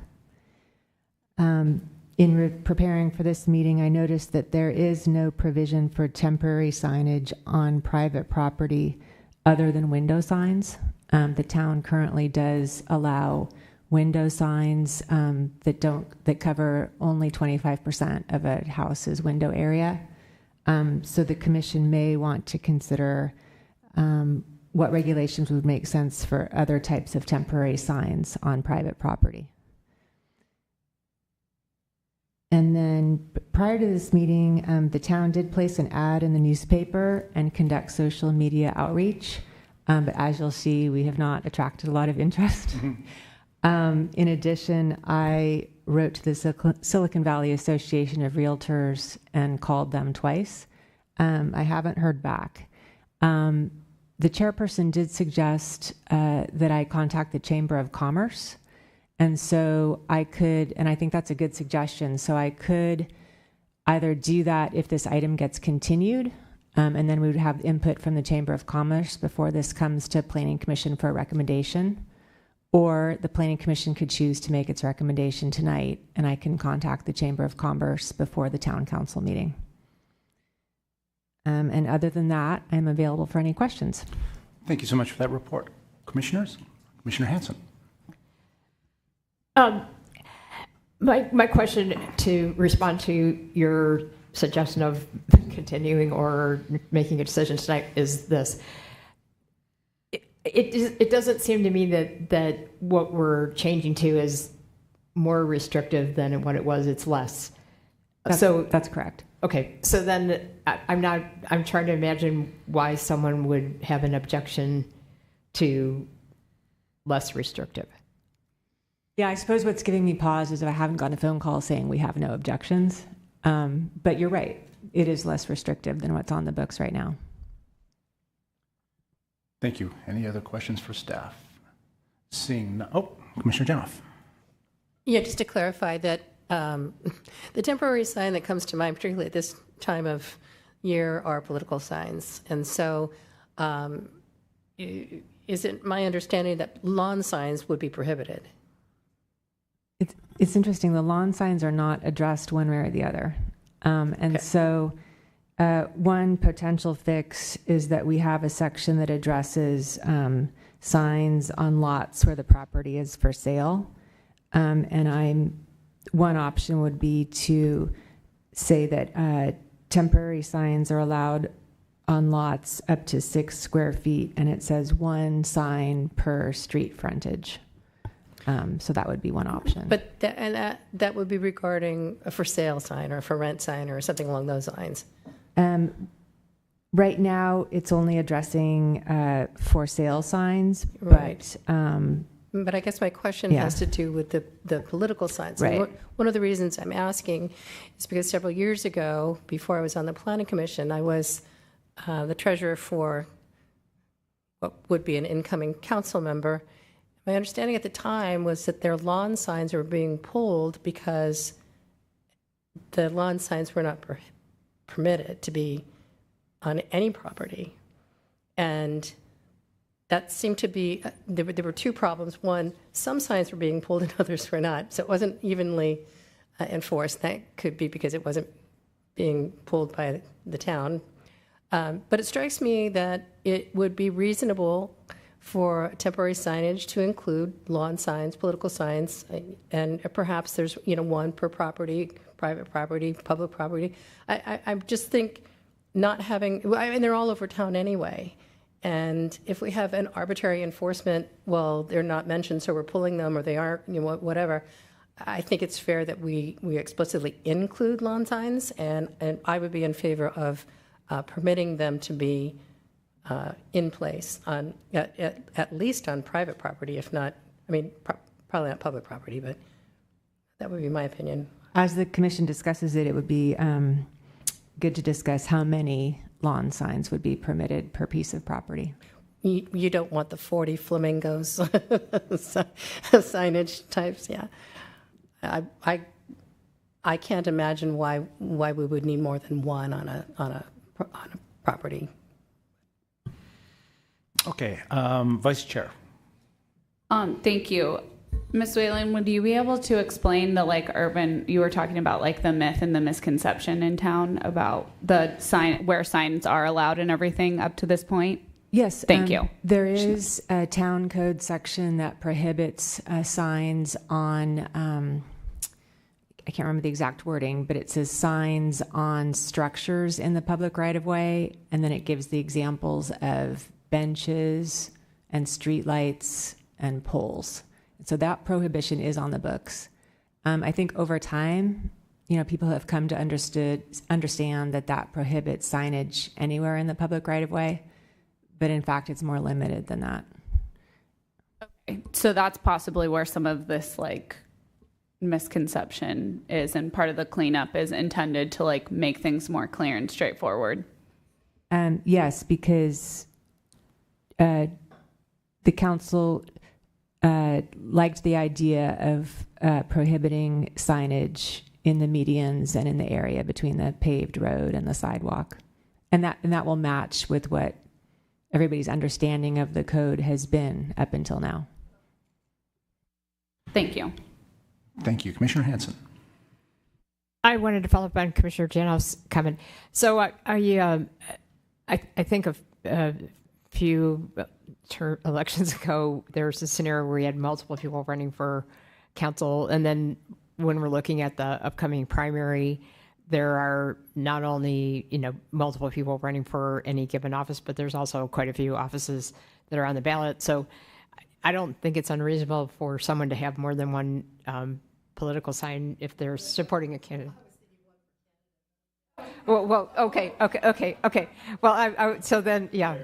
In preparing for this meeting, I noticed that there is no provision for temporary signage on private property other than window signs. The town currently does allow window signs that cover only 25% of a house's window area. So the commission may want to consider what regulations would make sense for other types of temporary signs on private property. And then prior to this meeting, the town did place an ad in the newspaper and conduct social media outreach. But as you'll see, we have not attracted a lot of interest. In addition, I wrote to the Silicon Valley Association of Realtors and called them twice. I haven't heard back. The chairperson did suggest that I contact the Chamber of Commerce. And so I could, and I think that's a good suggestion, so I could either do that if this item gets continued, and then we would have input from the Chamber of Commerce before this comes to Planning Commission for a recommendation, or the Planning Commission could choose to make its recommendation tonight, and I can contact the Chamber of Commerce before the Town Council meeting. And other than that, I'm available for any questions. Thank you so much for that report. Commissioners? Commissioner Hanson. My question to respond to your suggestion of continuing or making a decision tonight is this. It doesn't seem to me that what we're changing to is more restrictive than what it was. It's less. That's correct. Okay. So then I'm trying to imagine why someone would have an objection to less restrictive. Yeah, I suppose what's giving me pause is that I haven't gotten a phone call saying we have no objections. But you're right. It is less restrictive than what's on the books right now. Thank you. Any other questions for staff? Seeing no, oh, Commissioner Janoff. Yeah, just to clarify that the temporary sign that comes to mind, particularly at this time of year, are political signs. And so is it my understanding that lawn signs would be prohibited? It's interesting. The lawn signs are not addressed one way or the other. And so one potential fix is that we have a section that addresses signs on lots where the property is for sale. And one option would be to say that temporary signs are allowed on lots up to 6 square feet, and it says 1 sign per street frontage. So that would be one option. But that would be regarding a for sale sign or a for rent sign or something along those lines. Right now, it's only addressing for sale signs. Right. But I guess my question has to do with the political signs. Right. And one of the reasons I'm asking is because several years ago, before I was on the Planning Commission, I was the treasurer for what would be an incoming council member. My understanding at the time was that their lawn signs were being pulled because the lawn signs were not permitted to be on any property. And that seemed to be, there were 2 problems. One, some signs were being pulled and others were not. So it wasn't evenly enforced. That could be because it wasn't being pulled by the town. But it strikes me that it would be reasonable for temporary signage to include lawn signs, political signs, and perhaps there's 1 per property, private property, public property. I just think not having, they're all over town anyway. And if we have an arbitrary enforcement, well, they're not mentioned, so we're pulling them, or they aren't, whatever. I think it's fair that we explicitly include lawn signs, and I would be in favor of permitting them to be in place on at least on private property, if not, probably not public property, but that would be my opinion. As the commission discusses it, it would be good to discuss how many lawn signs would be permitted per piece of property. You don't want the 40 flamingos signage types, yeah. I can't imagine why we would need more than one on a property. Okay, Vice Chair. Thank you. Ms. Whalen, would you be able to explain the urban, you were talking about the myth and the misconception in town about the sign, where signs are allowed and everything up to this point? Yes. Thank you. There is a town code section that prohibits signs on, I can't remember the exact wording, but it says signs on structures in the public right of way. And then it gives the examples of benches and streetlights and poles. So that prohibition is on the books. I think over time, people have come to understand that prohibits signage anywhere in the public right of way, but in fact, it's more limited than that. Okay. So that's possibly where some of this misconception is, and part of the cleanup is intended to make things more clear and straightforward. Yes, because the council liked the idea of prohibiting signage in the medians and in the area between the paved road and the sidewalk. And that will match with what everybody's understanding of the code has been up until now. Thank you. Thank you. Commissioner Hanson. I wanted to follow up on Commissioner Janos' comment. So I think a few elections ago, there was a scenario where we had multiple people running for council. And then when we're looking at the upcoming primary, there are not only, multiple people running for any given office, but there's also quite a few offices that are on the ballot. So I don't think it's unreasonable for someone to have more than one political sign if they're supporting a candidate. Well, okay. Well, so then, yeah.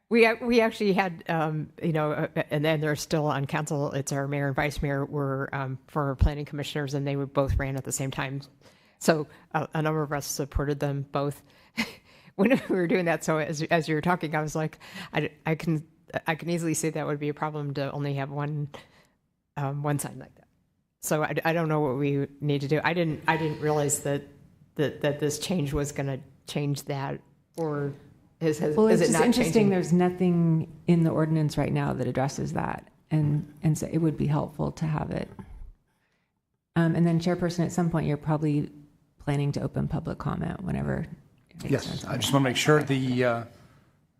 We actually had, and then they're still on council. It's our mayor and vice mayor were former planning commissioners, and they both ran at the same time. So a number of us supported them both when we were doing that. So as you were talking, I was like, I can easily see that would be a problem to only have one sign like that. So I don't know what we need to do. I didn't realize that this change was going to change that, or. Is It's it just not interesting. changing? There's nothing in the ordinance right now that addresses that, and so it would be helpful to have it. And then, Chairperson, at some point, you're probably planning to open public comment whenever. Yes, I just want to make sure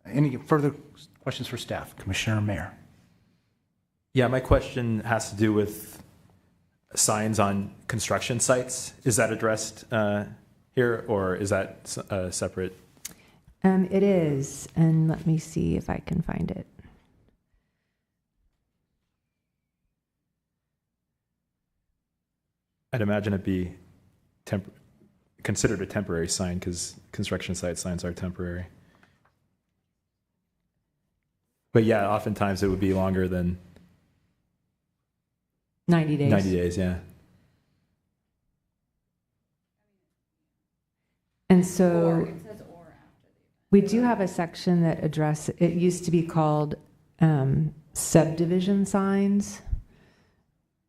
any further questions for staff, Commissioner Mayer. Yeah, my question has to do with signs on construction sites. Is that addressed here, or is that separate? It is, and let me see if I can find it. I'd imagine it'd be considered a temporary sign because construction site signs are temporary. But yeah, oftentimes it would be longer than 90 days. 90 days, yeah. And so we do have a section that addresses, it used to be called subdivision signs.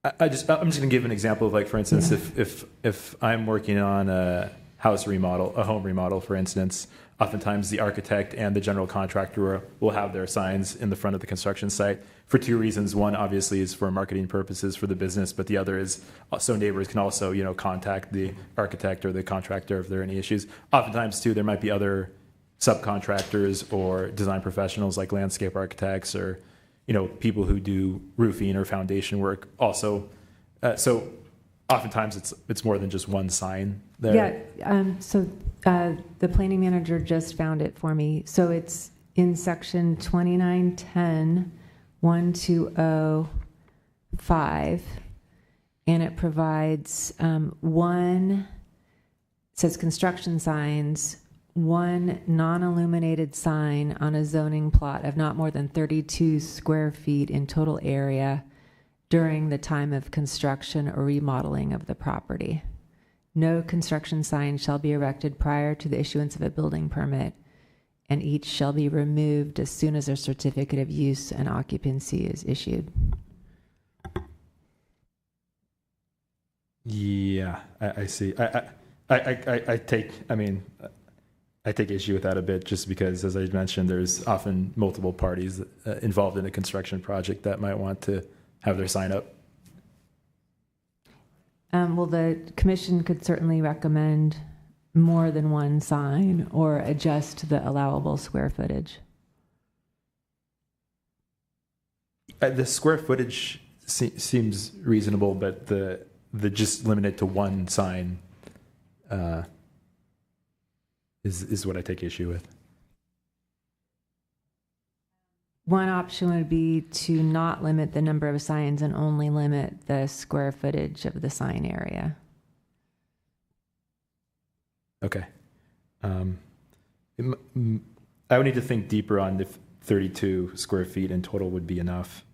I'm just going to give an example of, for instance, if I'm working on a house remodel, a home remodel, for instance, oftentimes the architect and the general contractor will have their signs in the front of the construction site for two reasons. One, obviously, is for marketing purposes for the business, but the other is so neighbors can also, contact the architect or the contractor if there are any issues. Oftentimes, too, there might be other subcontractors or design professionals like landscape architects or people who do roofing or foundation work also. So oftentimes it's more than just one sign there. Yeah. So the planning manager just found it for me. So it's in section 2910-1205, and it provides it says construction signs, one non-illuminated sign on a zoning plot of not more than 32 square feet in total area during the time of construction or remodeling of the property. No construction sign shall be erected prior to the issuance of a building permit, and each shall be removed as soon as a certificate of use and occupancy is issued. Yeah, I see. I take issue with that a bit, just because, as I mentioned, there's often multiple parties involved in a construction project that might want to have their sign up. Well, the commission could certainly recommend more than one sign or adjust the allowable square footage. The square footage seems reasonable, but the just limited to one sign is what I take issue with. One option would be to not limit the number of signs and only limit the square footage of the sign area. Okay. I would need to think deeper on if 32 square feet in total would be enough.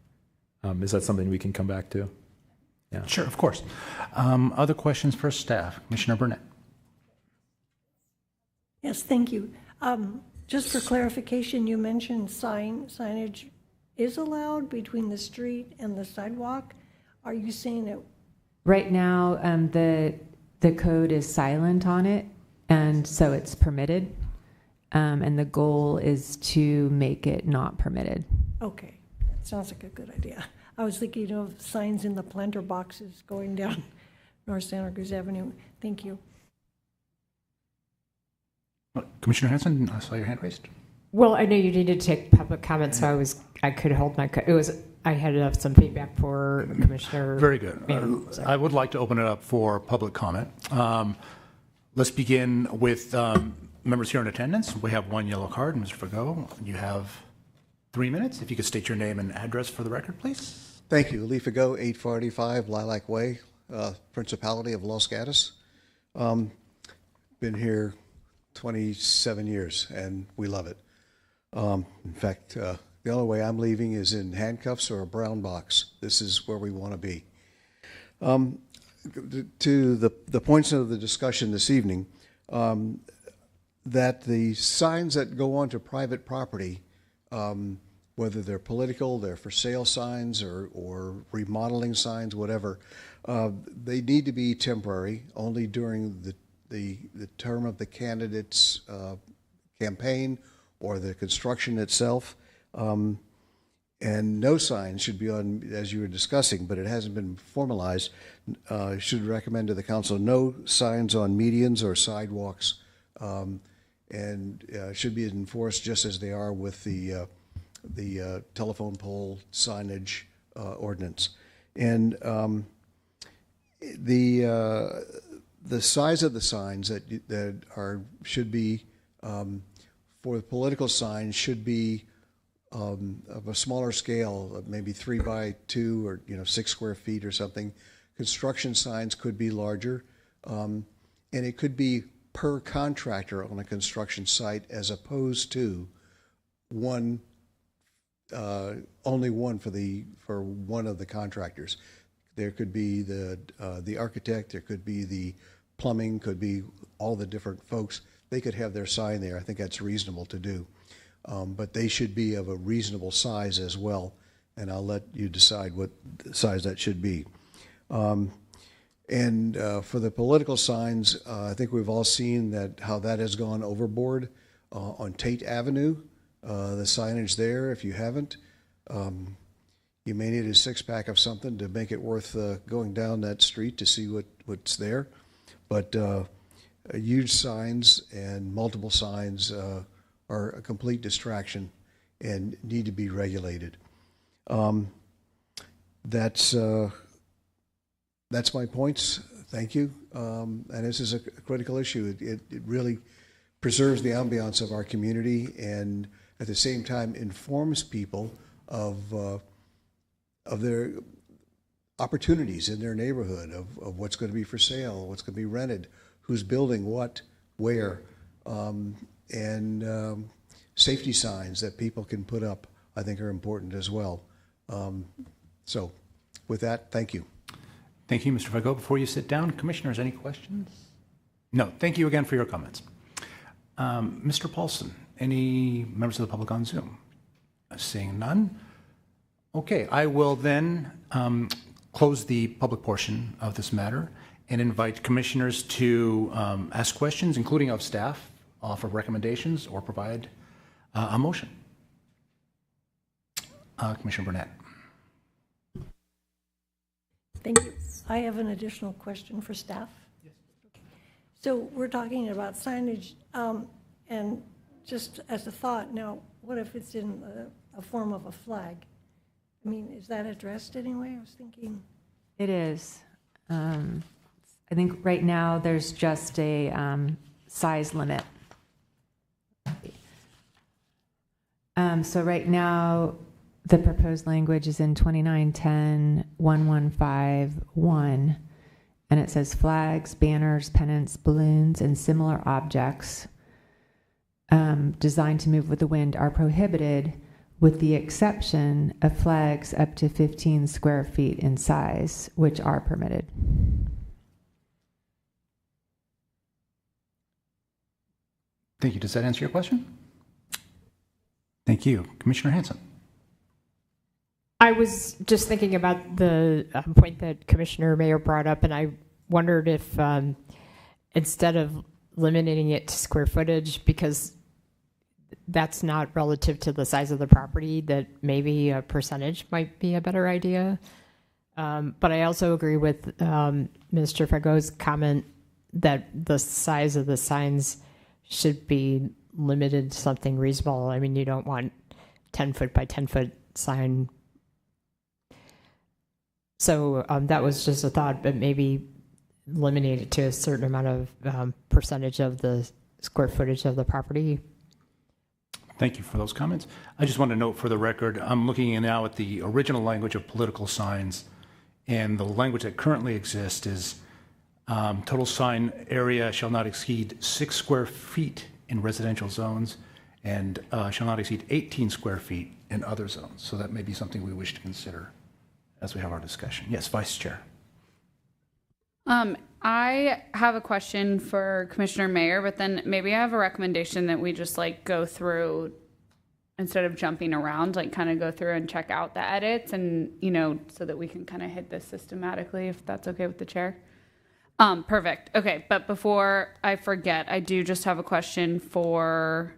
Is that something we can come back to? Yeah. Sure, of course. Other questions for staff? Commissioner Burnett. Yes, thank you. Just for clarification, you mentioned signage is allowed between the street and the sidewalk. Are you saying that? Right now, the code is silent on it, and so it's permitted. And the goal is to make it not permitted. Okay, that sounds like a good idea. I was thinking of signs in the planter boxes going down North Santa Cruz Avenue. Thank you. Commissioner Hanson, I saw your hand raised. Well, I know you needed to take public comment, so I could hold my. I had some feedback for Commissioner. Very good. So. I would like to open it up for public comment. Let's begin with members here in attendance. We have one yellow card, Mr. Fago. You have 3 minutes. If you could state your name and address for the record, please. Thank you. Lee Fago, 845 Lilac Way, Principality of Los Gatos. Been here 27 years, and we love it. In fact, the only way I'm leaving is in handcuffs or a brown box. This is where we want to be. To the points of the discussion this evening, that the signs that go onto private property, whether they're political, they're for sale signs or remodeling signs, whatever, they need to be temporary, only during the term of the candidate's campaign or the construction itself. And no signs should be on, as you were discussing, but it hasn't been formalized, should recommend to the council no signs on medians or sidewalks, and should be enforced just as they are with the telephone pole signage ordinance. And the size of the signs that should be for the political signs should be of a smaller scale, maybe 3 by 2 or 6 square feet or something. Construction signs could be larger, and it could be per contractor on a construction site as opposed to only one for one of the contractors. There could be the architect, there could be the plumbing, could be all the different folks. They could have their sign there. I think that's reasonable to do. But they should be of a reasonable size as well, and I'll let you decide what size that should be. And for the political signs, I think we've all seen how that has gone overboard on Tate Avenue. The signage there, if you haven't, you may need a 6-pack of something to make it worth going down that street to see what's there. But huge signs and multiple signs are a complete distraction and need to be regulated. That's my points. Thank you. And this is a critical issue. It really preserves the ambiance of our community and at the same time informs people of their opportunities in their neighborhood, of what's going to be for sale, what's going to be rented, who's building what, where, and safety signs that people can put up, I think, are important as well. So with that, thank you. Thank you, Mr. Fago. Before you sit down, commissioners, any questions? No. Thank you again for your comments. Mr. Paulson, any members of the public on Zoom? Seeing none. Okay, I will then close the public portion of this matter and invite commissioners to ask questions, including of staff, offer recommendations, or provide a motion. Commissioner Burnett. Thank you. I have an additional question for staff. Yes. So we're talking about signage, and just as a thought, now, what if it's in a form of a flag? I mean, is that addressed anyway? I was thinking. It is. I think right now there's just a size limit. So right now, the proposed language is in 2910-1151, and it says flags, banners, pennants, balloons, and similar objects designed to move with the wind are prohibited, with the exception of flags up to 15 square feet in size, which are permitted. Thank you. Does that answer your question? Thank you. Commissioner Hanson. I was just thinking about the point that Commissioner Mayer brought up, and I wondered if instead of limiting it to square footage, because that's not relative to the size of the property, that maybe a percentage might be a better idea. But I also agree with Mr. Fago's comment that the size of the signs should be limited to something reasonable. I mean, you don't want 10-foot by 10-foot sign. So that was just a thought, but maybe eliminate it to a certain amount of percentage of the square footage of the property. Thank you for those comments. I just want to note for the record, I'm looking now at the original language of political signs, and the language that currently exists is total sign area shall not exceed 6 square feet in residential zones and shall not exceed 18 square feet in other zones. So that may be something we wish to consider as we have our discussion. Yes, Vice Chair. I have a question for Commissioner Mayer, but then maybe I have a recommendation that we just like go through instead of jumping around, like kind of go through and check out the edits and, you know, so that we can kind of hit this systematically, if that's okay with the chair. Perfect. Okay. But before I forget, I do just have a question for,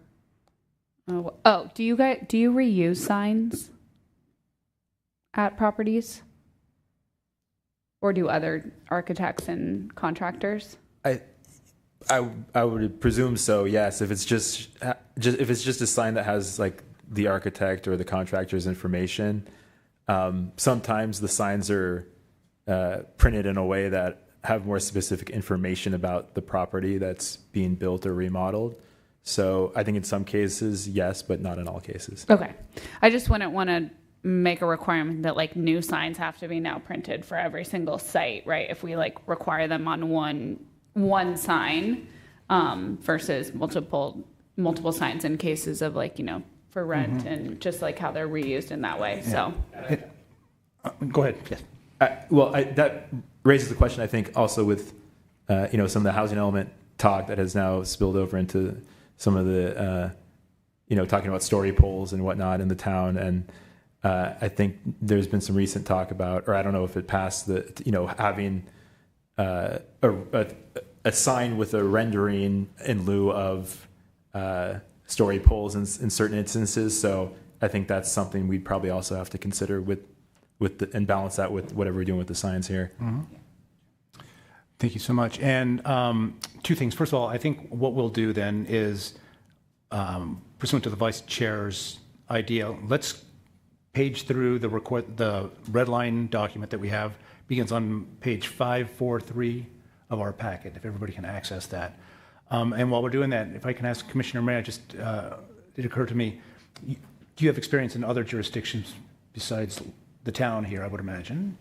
do you reuse signs at properties? Or do other architects and contractors? I would presume so. Yes, if it's just a sign that has like the architect or the contractor's information. Sometimes the signs are printed in a way that have more specific information about the property that's being built or remodeled. So I think in some cases, yes, but not in all cases. Okay. I just wouldn't want to make a requirement that like new signs have to be now printed for every single site, right? If we like require them on one sign versus multiple signs in cases of like, you know, for rent and just like how they're reused in that way. So go ahead. Yes. That raises the question, I think, also with some of the housing element talk that has now spilled over into some of the talking about story poles and whatnot in the town. And I think there's been some recent talk about, or I don't know if it passed, having a sign with a rendering in lieu of story poles in certain instances. So I think that's something we'd probably also have to consider and balance that with whatever we're doing with the signs here. Mm-hmm. Thank you so much. And two things. First of all, I think what we'll do then is, pursuant to the Vice Chair's idea, let's page through the red line document that we have. Begins on page 543 of our packet, if everybody can access that. And while we're doing that, if I can ask Commissioner Mayer, it occurred to me, do you have experience in other jurisdictions besides the town here, I would imagine?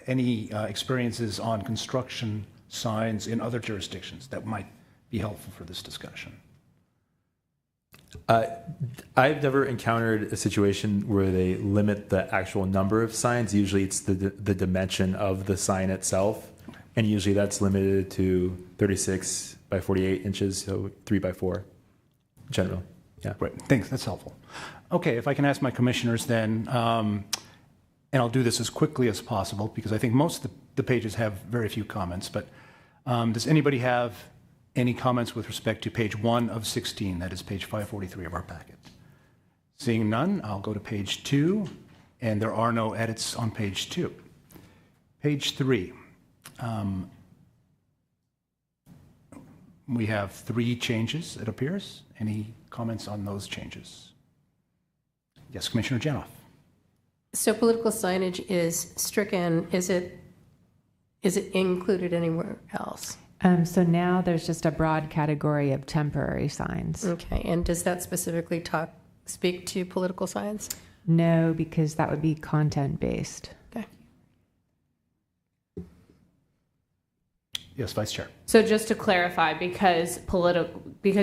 Any experiences on construction signs in other jurisdictions that might be helpful for this discussion? I've never encountered a situation where they limit the actual number of signs. Usually it's the dimension of the sign itself. And usually that's limited to 36 by 48 inches, so 3 by 4 in general. Yeah. Great, thanks, that's helpful. Okay, if I can ask my commissioners then, and I'll do this as quickly as possible because I think most of the pages have very few comments, but does anybody have any comments with respect to page 1 of 16, that is page 543 of our packet? Seeing none, I'll go to page 2, and there are no edits on page 2. Page 3. We have 3 changes, it appears. Any comments on those changes? Yes, Commissioner Janoff. So political signage is stricken. Is it included anywhere else? So now there's just a broad category of temporary signs. Okay, and does that specifically speak to political signs? No, because that would be content-based. Okay. Yes, Vice Chair. So just to clarify, because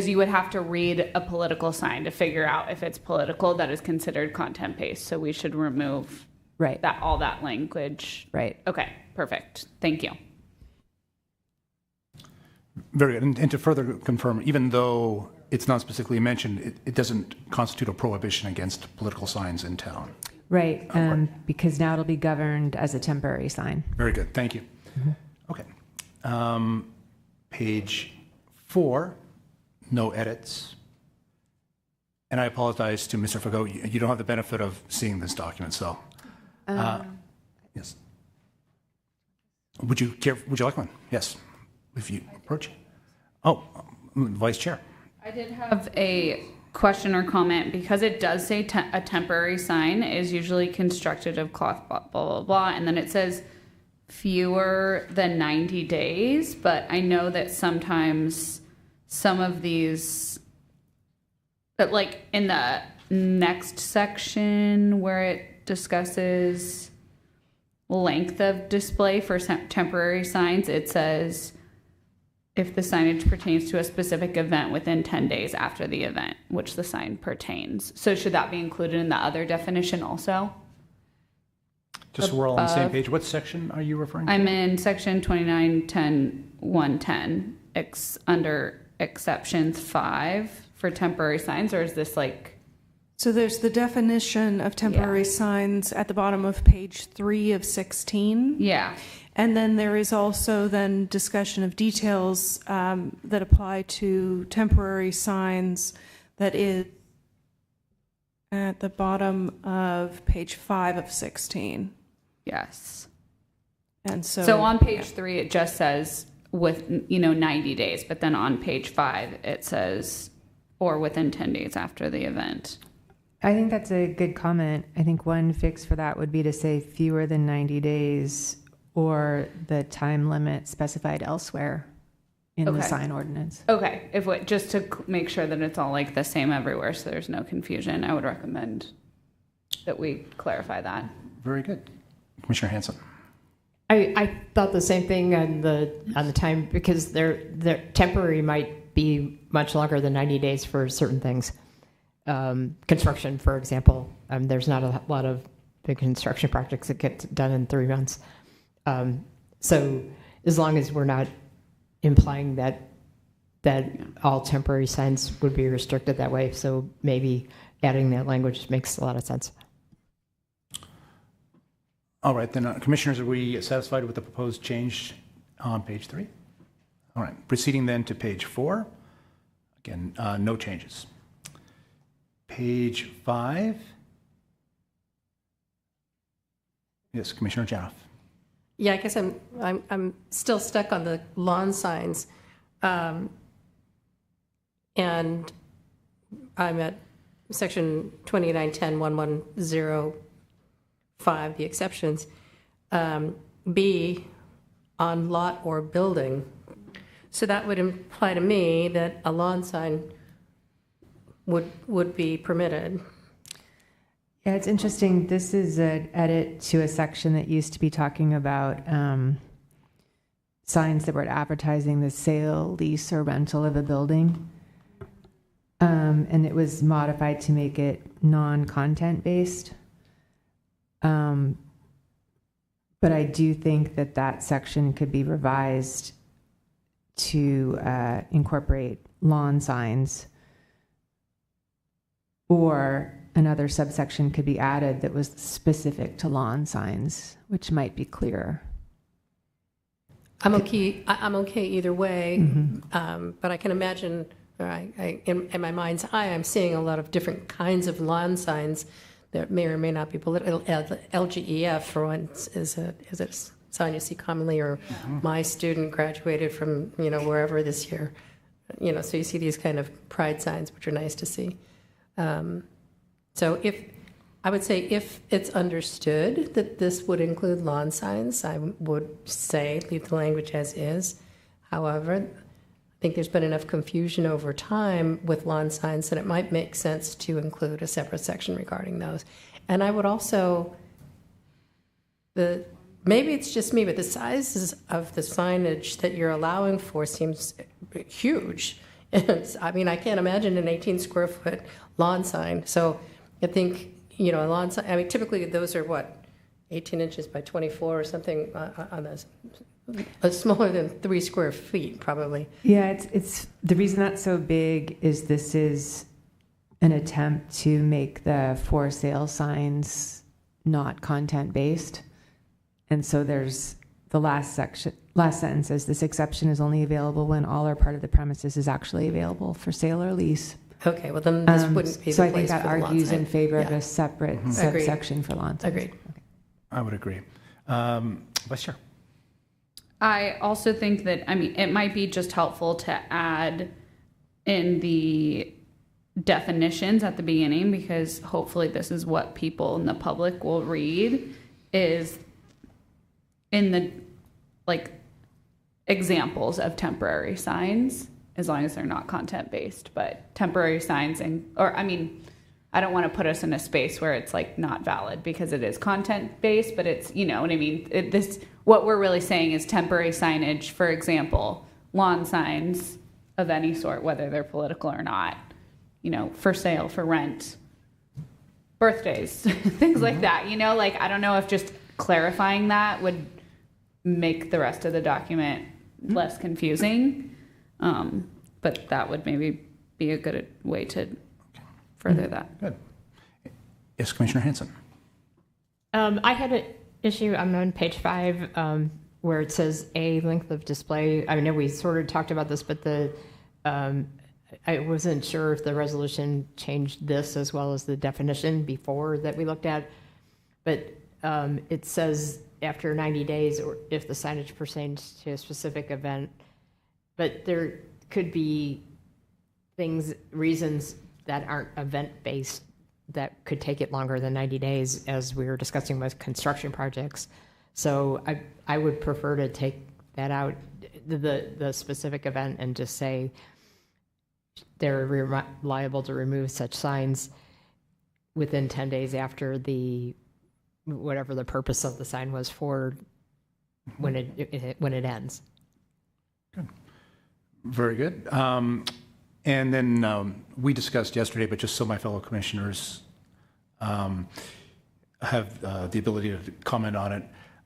you would have to read a political sign to figure out if it's political, that is considered content-based. So we should remove all that language. Right. Okay, perfect. Thank you. Very good. And to further confirm, even though it's not specifically mentioned, it doesn't constitute a prohibition against political signs in town. Right, because now it'll be governed as a temporary sign. Very good. Thank you. Okay. Page 4, no edits. And I apologize to Mr. Fago. You don't have the benefit of seeing this document, so yes. Would you like one? Yes. If you approach. Oh, Vice Chair. I did have a question or comment because it does say a temporary sign is usually constructed of cloth, blah, blah, blah, blah. And then it says fewer than 90 days. But I know that sometimes some of these, but like in the next section where it discusses length of display for temporary signs, it says if the signage pertains to a specific event within 10 days after the event, which the sign pertains. So should that be included in the other definition also? Just so we're all on the same page. What section are you referring to? I'm in section 2910.110 under exceptions 5 for temporary signs, or is this like... So there's the definition of temporary signs at the bottom of page 3 of 16. Yeah. And then there is also then discussion of details that apply to temporary signs that is at the bottom of page 5 of 16. Yes. And so on page 3, it just says with, 90 days, but then on page 5, it says, or within 10 days after the event. I think that's a good comment. I think one fix for that would be to say fewer than 90 days or the time limit specified elsewhere in the sign ordinance. Okay, just to make sure that it's all like the same everywhere so there's no confusion, I would recommend that we clarify that. Very good. Commissioner Hanson. I thought the same thing on the time because their temporary might be much longer than 90 days for certain things. Construction, for example, there's not a lot of big construction projects that get done in 3 months. So as long as we're not implying that all temporary signs would be restricted that way, so maybe adding that language makes a lot of sense. All right, then, Commissioners, are we satisfied with the proposed change on page 3? All right, proceeding then to page 4. Again, no changes. Page 5. Yes, Commissioner Janoff. Yeah, I guess I'm still stuck on the lawn signs, and I'm at section 2910.1105, the exceptions. B, on lot or building. So that would imply to me that a lawn sign would be permitted. Yeah, it's interesting. This is an edit to a section that used to be talking about signs that were advertising the sale, lease, or rental of a building. and it was modified to make it non-content based. But I do think that that section could be revised to incorporate lawn signs, or another subsection could be added that was specific to lawn signs, which might be clearer. I'm okay either way, Mm-hmm. but I can imagine, in my mind's eye, I'm seeing a lot of different kinds of lawn signs that may or may not be political. LGEF, for instance, is a sign you see commonly, or my student graduated from, wherever this year. So you see these kind of pride signs, which are nice to see. So I would say if it's understood that this would include lawn signs, I would say leave the language as is. However, I think there's been enough confusion over time with lawn signs that it might make sense to include a separate section regarding those. And I would also, maybe it's just me, but the sizes of the signage that you're allowing for seems huge. I mean, I can't imagine an 18 square foot lawn sign. So I think, a lawn sign, I mean, typically those are 18 inches by 24 or something on those. Smaller than 3 square feet, probably. Yeah, it's the reason that's so big is this is an attempt to make the for sale signs not content based. And so there's the last sentence says this exception is only available when all or part of the premises is actually available for sale or lease. Okay, well then this wouldn't be the place for the lawn sign. So I think that argues in favor of a separate subsection for lawn signs. Agreed. Okay. I would agree. Vice Chair. I also think that, it might be just helpful to add in the definitions at the beginning, because hopefully this is what people in the public will read, is in the, examples of temporary signs, as long as they're not content-based, but temporary signs, I don't want to put us in a space where it's not valid because it is content-based, but it's, you know what I mean? What we're really saying is temporary signage, for example, lawn signs of any sort, whether they're political or not, for sale, for rent, birthdays, things like that, I don't know if just clarifying that would make the rest of the document less confusing, but that would maybe be a good way to further that. Good. Yes, Commissioner Hanson. I had an issue, I'm on page 5, where it says a length of display. I know we sort of talked about this, but I wasn't sure if the resolution changed this as well as the definition before that we looked at. But it says after 90 days, or if the signage pertains to a specific event. But there could be reasons that aren't event-based that could take it longer than 90 days, as we were discussing with construction projects. So I would prefer to take that out, the specific event, and just say they're liable to remove such signs within 10 days after whatever the purpose of the sign was for when it ends. Good. Very good. And then we discussed yesterday, but just so my fellow commissioners have the ability to comment on it,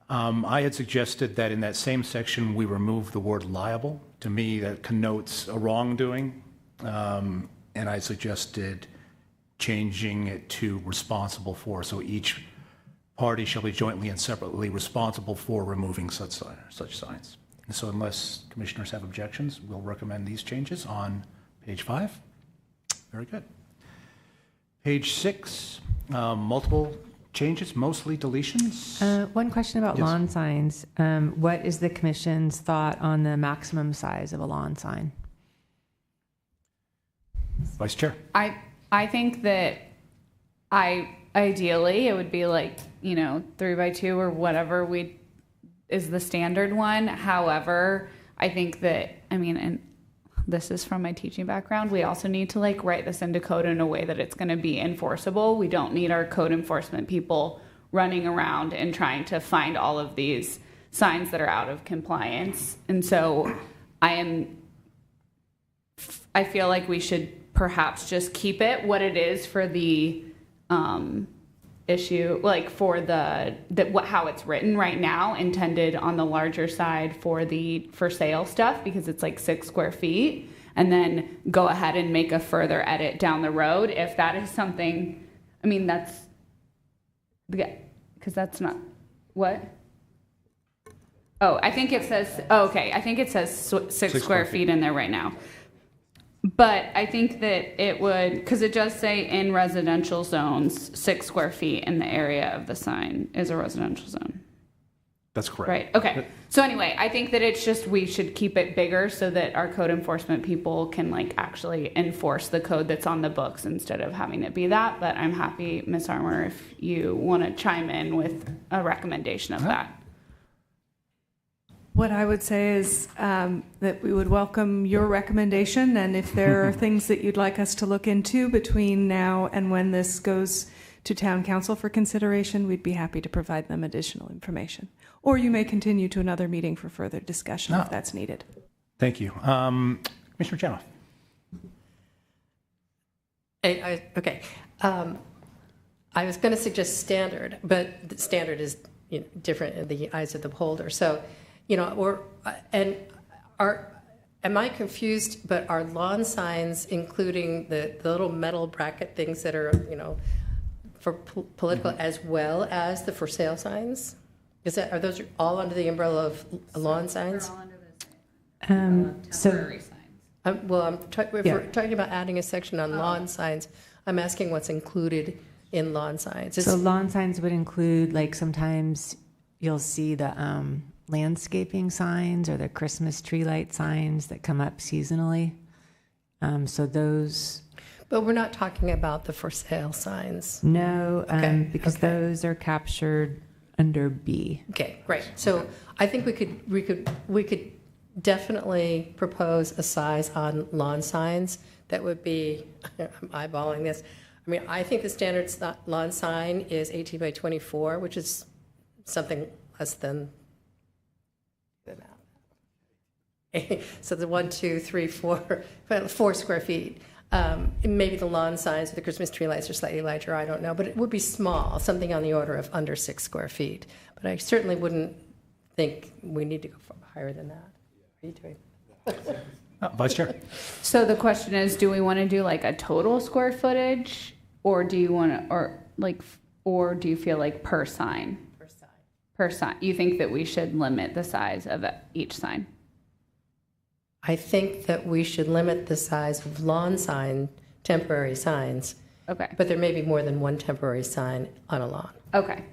I had suggested that in that same section we remove the word liable. To me, that connotes a wrongdoing, and I suggested changing it to responsible for. So each party shall be jointly and separately responsible for removing such signs. And so unless commissioners have objections, we'll recommend these changes on page 5. Very good. Page 6, multiple changes, mostly deletions. One question about Yes. lawn signs. What is the commission's thought on the maximum size of a lawn sign? Vice Chair. I think that ideally it would be 3x2 or whatever is the standard one. However, I think that, and this is from my teaching background, we also need to write this into code in a way that it's going to be enforceable. We don't need our code enforcement people running around and trying to find all of these signs that are out of compliance. And so I feel like we should perhaps just keep it what it is for the issue, like for how it's written right now, intended on the larger side for the for sale stuff, because it's like 6 square feet, and then go ahead and make a further edit down the road if that is something. I mean, that's because that's not what. Oh, I think it says. Oh, okay, I think it says 6 square feet in there right now. But I think that it would, because it does say in residential zones, 6 square feet in the area of the sign is a residential zone. That's correct. Right, okay. So anyway, I think that it's just, we should keep it bigger so that our code enforcement people can like actually enforce the code that's on the books instead of having it be that. But I'm happy, Ms. Armour, if you want to chime in with a recommendation of that. What I would say is that we would welcome your recommendation, and if there are things that you'd like us to look into between now and when this goes to Town Council for consideration, we'd be happy to provide them additional information. Or you may continue to another meeting for further discussion if that's needed. Thank you. Commissioner Janoff. Okay. I was going to suggest standard, but the standard is different in the eyes of the beholder. So, am I confused, but are lawn signs including the little metal bracket things that are, for political as well as the for sale signs? Are those all under the umbrella of lawn signs? They're all under the temporary signs. If we're talking about adding a section on lawn signs, I'm asking what's included in lawn signs. So lawn signs would include, like, sometimes you'll see the landscaping signs or the Christmas tree light signs that come up seasonally. So those. But we're not talking about the for sale signs. No, because those are captured under B. Okay, great. So I think we could definitely propose a size on lawn signs that would be. I'm eyeballing this. I mean, I think the standard lawn sign is 18 by 24, which is something less than. So the 1, 2, 3, 4 square feet. Maybe the lawn signs or the Christmas tree lights are slightly larger, I don't know, but it would be small, something on the order of under 6 square feet. But I certainly wouldn't think we need to go higher than that. What are you doing? Vice Chair. So the question is, do we want to do like a total square footage, or do you want to, or do you feel like per sign? Per sign. You think that we should limit the size of each sign? I think that we should limit the size of lawn sign, temporary signs. Okay. But there may be more than one temporary sign on a lawn. Okay.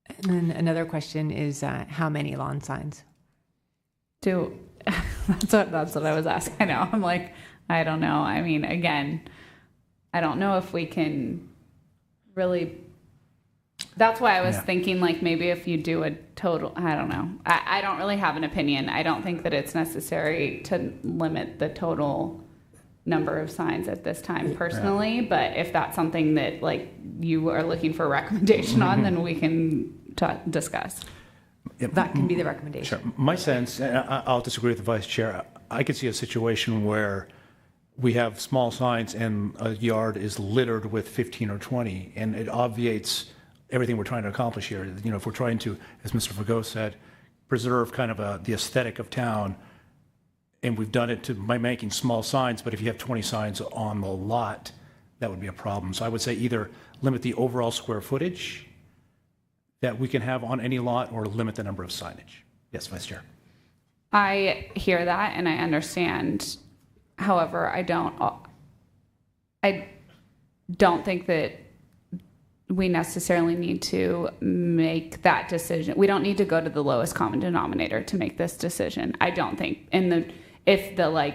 And then another question is how many lawn signs? That's what I was asking. I know. I'm like, I don't know. I mean, again, I don't know if we can really. That's why I was thinking, like, maybe if you do a total, I don't know. I don't really have an opinion. I don't think that it's necessary to limit the total number of signs at this time personally, but if that's something that, like, you are looking for a recommendation on, then we can discuss. That can be the recommendation. Sure. My sense, and I'll disagree with the Vice Chair, I could see a situation where we have small signs and a yard is littered with 15 or 20, and it obviates everything we're trying to accomplish here. If we're trying to, as Mr. Fagot said, preserve kind of the aesthetic of town, and we've done it by making small signs, but if you have 20 signs on the lot, that would be a problem. So I would say either limit the overall square footage that we can have on any lot, or limit the number of signage. Yes, Vice Chair. I hear that and I understand. However, I don't think that we necessarily need to make that decision. We don't need to go to the lowest common denominator to make this decision. I don't think. If the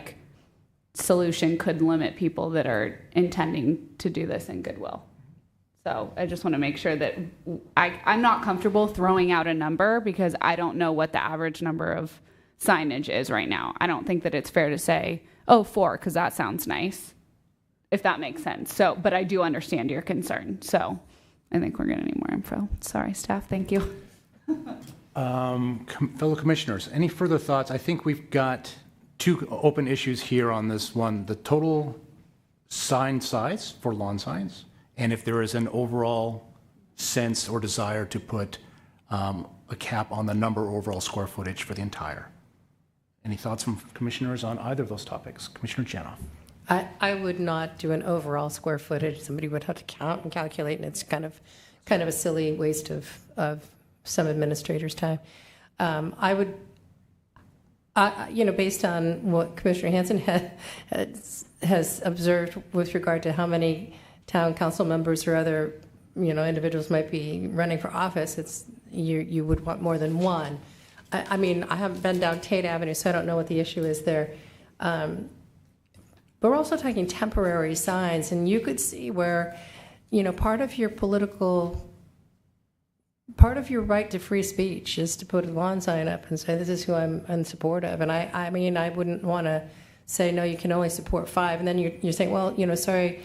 solution could limit people that are intending to do this in goodwill. So I just want to make sure that I'm not comfortable throwing out a number because I don't know what the average number of signage is right now. I don't think that it's fair to say, 4, because that sounds nice, if that makes sense. So, but I do understand your concern. So I think we're going to need more info. Sorry, staff. Thank you. Fellow commissioners, any further thoughts? I think we've got two open issues here on this one, the total sign size for lawn signs, and if there is an overall sense or desire to put a cap on the number or overall square footage for the entire. Any thoughts from commissioners on either of those topics? Commissioner Janoff. I would not do an overall square footage. Somebody would have to count and calculate, and it's kind of a silly waste of some administrators' time. I would, based on what Commissioner Hanson has observed with regard to how many town council members or other, individuals might be running for office, it's you would want more than one. I mean, I haven't been down Tate Avenue, so I don't know what the issue is there. But we're also talking temporary signs, and you could see where, part of your right to free speech is to put a lawn sign up and say, this is who I'm in support of. And I mean, I wouldn't want to say, no, you can only support 5. And then you're saying, well, sorry,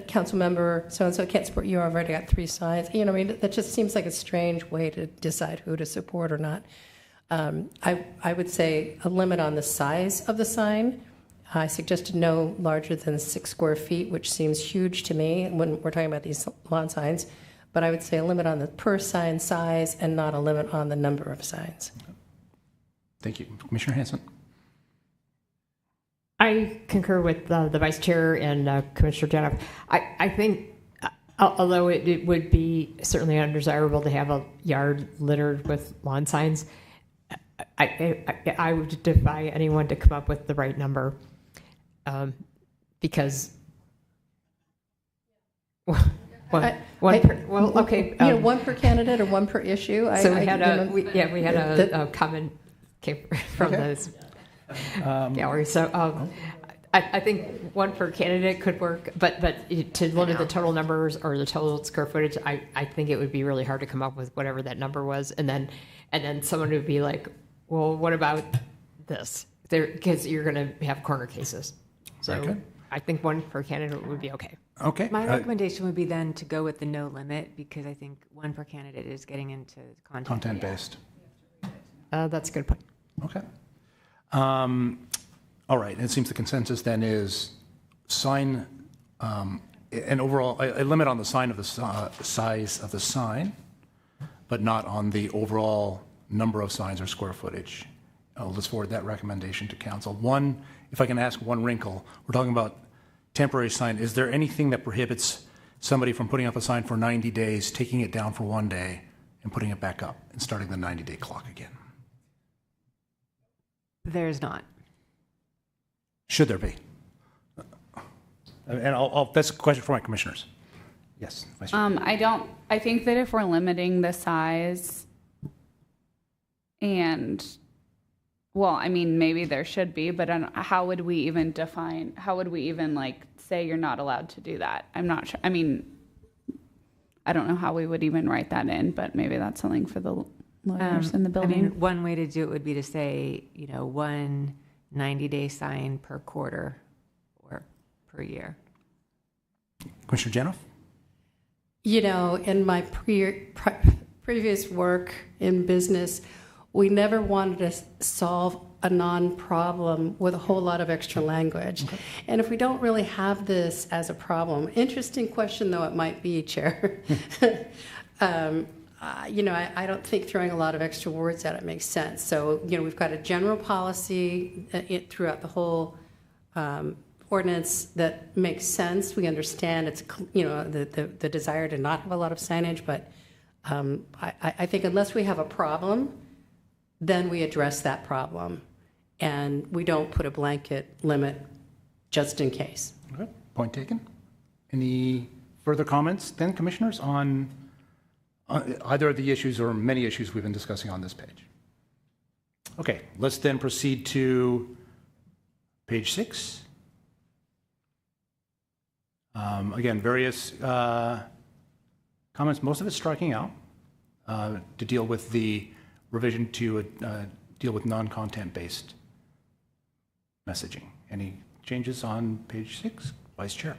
council member so-and-so can't support you. I've already got 3 signs. I mean, that just seems like a strange way to decide who to support or not. I would say a limit on the size of the sign. I suggested no larger than 6 square feet, which seems huge to me when we're talking about these lawn signs. But I would say a limit on the per sign size and not a limit on the number of signs. Thank you. Commissioner Hanson. I concur with the Vice Chair and Commissioner Janoff. I think, although it would be certainly undesirable to have a yard littered with lawn signs, I would defy anyone to come up with the right number, because one per candidate or one per issue. So we had a comment came from this gallery. So I think one per candidate could work, but to limit the total numbers or the total square footage, I think it would be really hard to come up with whatever that number was, and then someone would be like, well, what about this? Because you're going to have corner cases. So I think one per candidate would be okay. Okay. My recommendation would be then to go with the no limit, because I think one per candidate is getting into Content-based. That's a good point. Okay. All right. It seems the consensus then is sign, an overall, a limit on the sign of the size of the sign, but not on the overall number of signs or square footage. I'll just forward that recommendation to council. One, if I can ask one wrinkle, we're talking about temporary sign. Is there anything that prohibits somebody from putting up a sign for 90 days, taking it down for 1 day, and putting it back up and starting the 90-day clock again? There's not. Should there be? And that's a question for my commissioners. Yes. Vice Chair. I think that if we're limiting the size and, well, I mean, maybe there should be, but how would we even say you're not allowed to do that? I'm not sure. I mean, I don't know how we would even write that in, but maybe that's something for the lawyers in the building. I mean, one way to do it would be to say, one 90-day sign per quarter or per year. Commissioner Janoff? In my previous work in business, we never wanted to solve a non-problem with a whole lot of extra language. Okay. And if we don't really have this as a problem, interesting question though it might be, Chair. I don't think throwing a lot of extra words at it makes sense. So, we've got a general policy throughout the whole ordinance that makes sense. We understand it's, the desire to not have a lot of signage, but I think unless we have a problem, then we address that problem. And we don't put a blanket limit just in case. Okay. Point taken. Any further comments then, commissioners, on either of the issues or many issues we've been discussing on this page? Okay, let's then proceed to page 6. Again, various comments, most of it striking out to deal with the revision to deal with non-content-based messaging. Any changes on page 6? Vice Chair.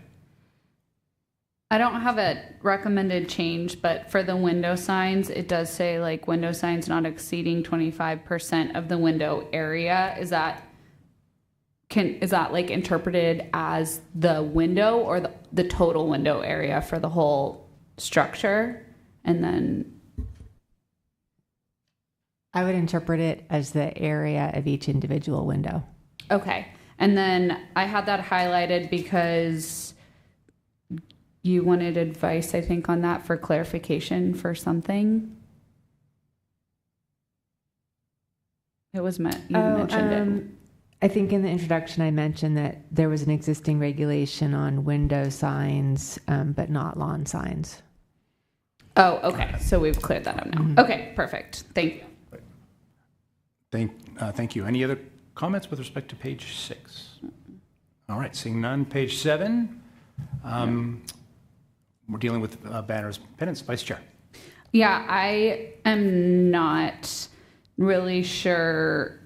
I don't have a recommended change, but for the window signs, it does say window signs not exceeding 25% of the window area. Is that is that like interpreted as the window or the total window area for the whole structure? And then I would interpret it as the area of each individual window. okay. And then I had that highlighted because you wanted advice, I think, on that for clarification for something. It was you mentioned it. I think in the introduction I mentioned that there was an existing regulation on window signs, but not lawn signs. Oh, okay. So we've cleared that up now. Okay, perfect. Thank you. Thank you. Any other comments with respect to page 6? All right, seeing none. Page 7, we're dealing with banners, pennants. Vice Chair. Yeah, I am not really sure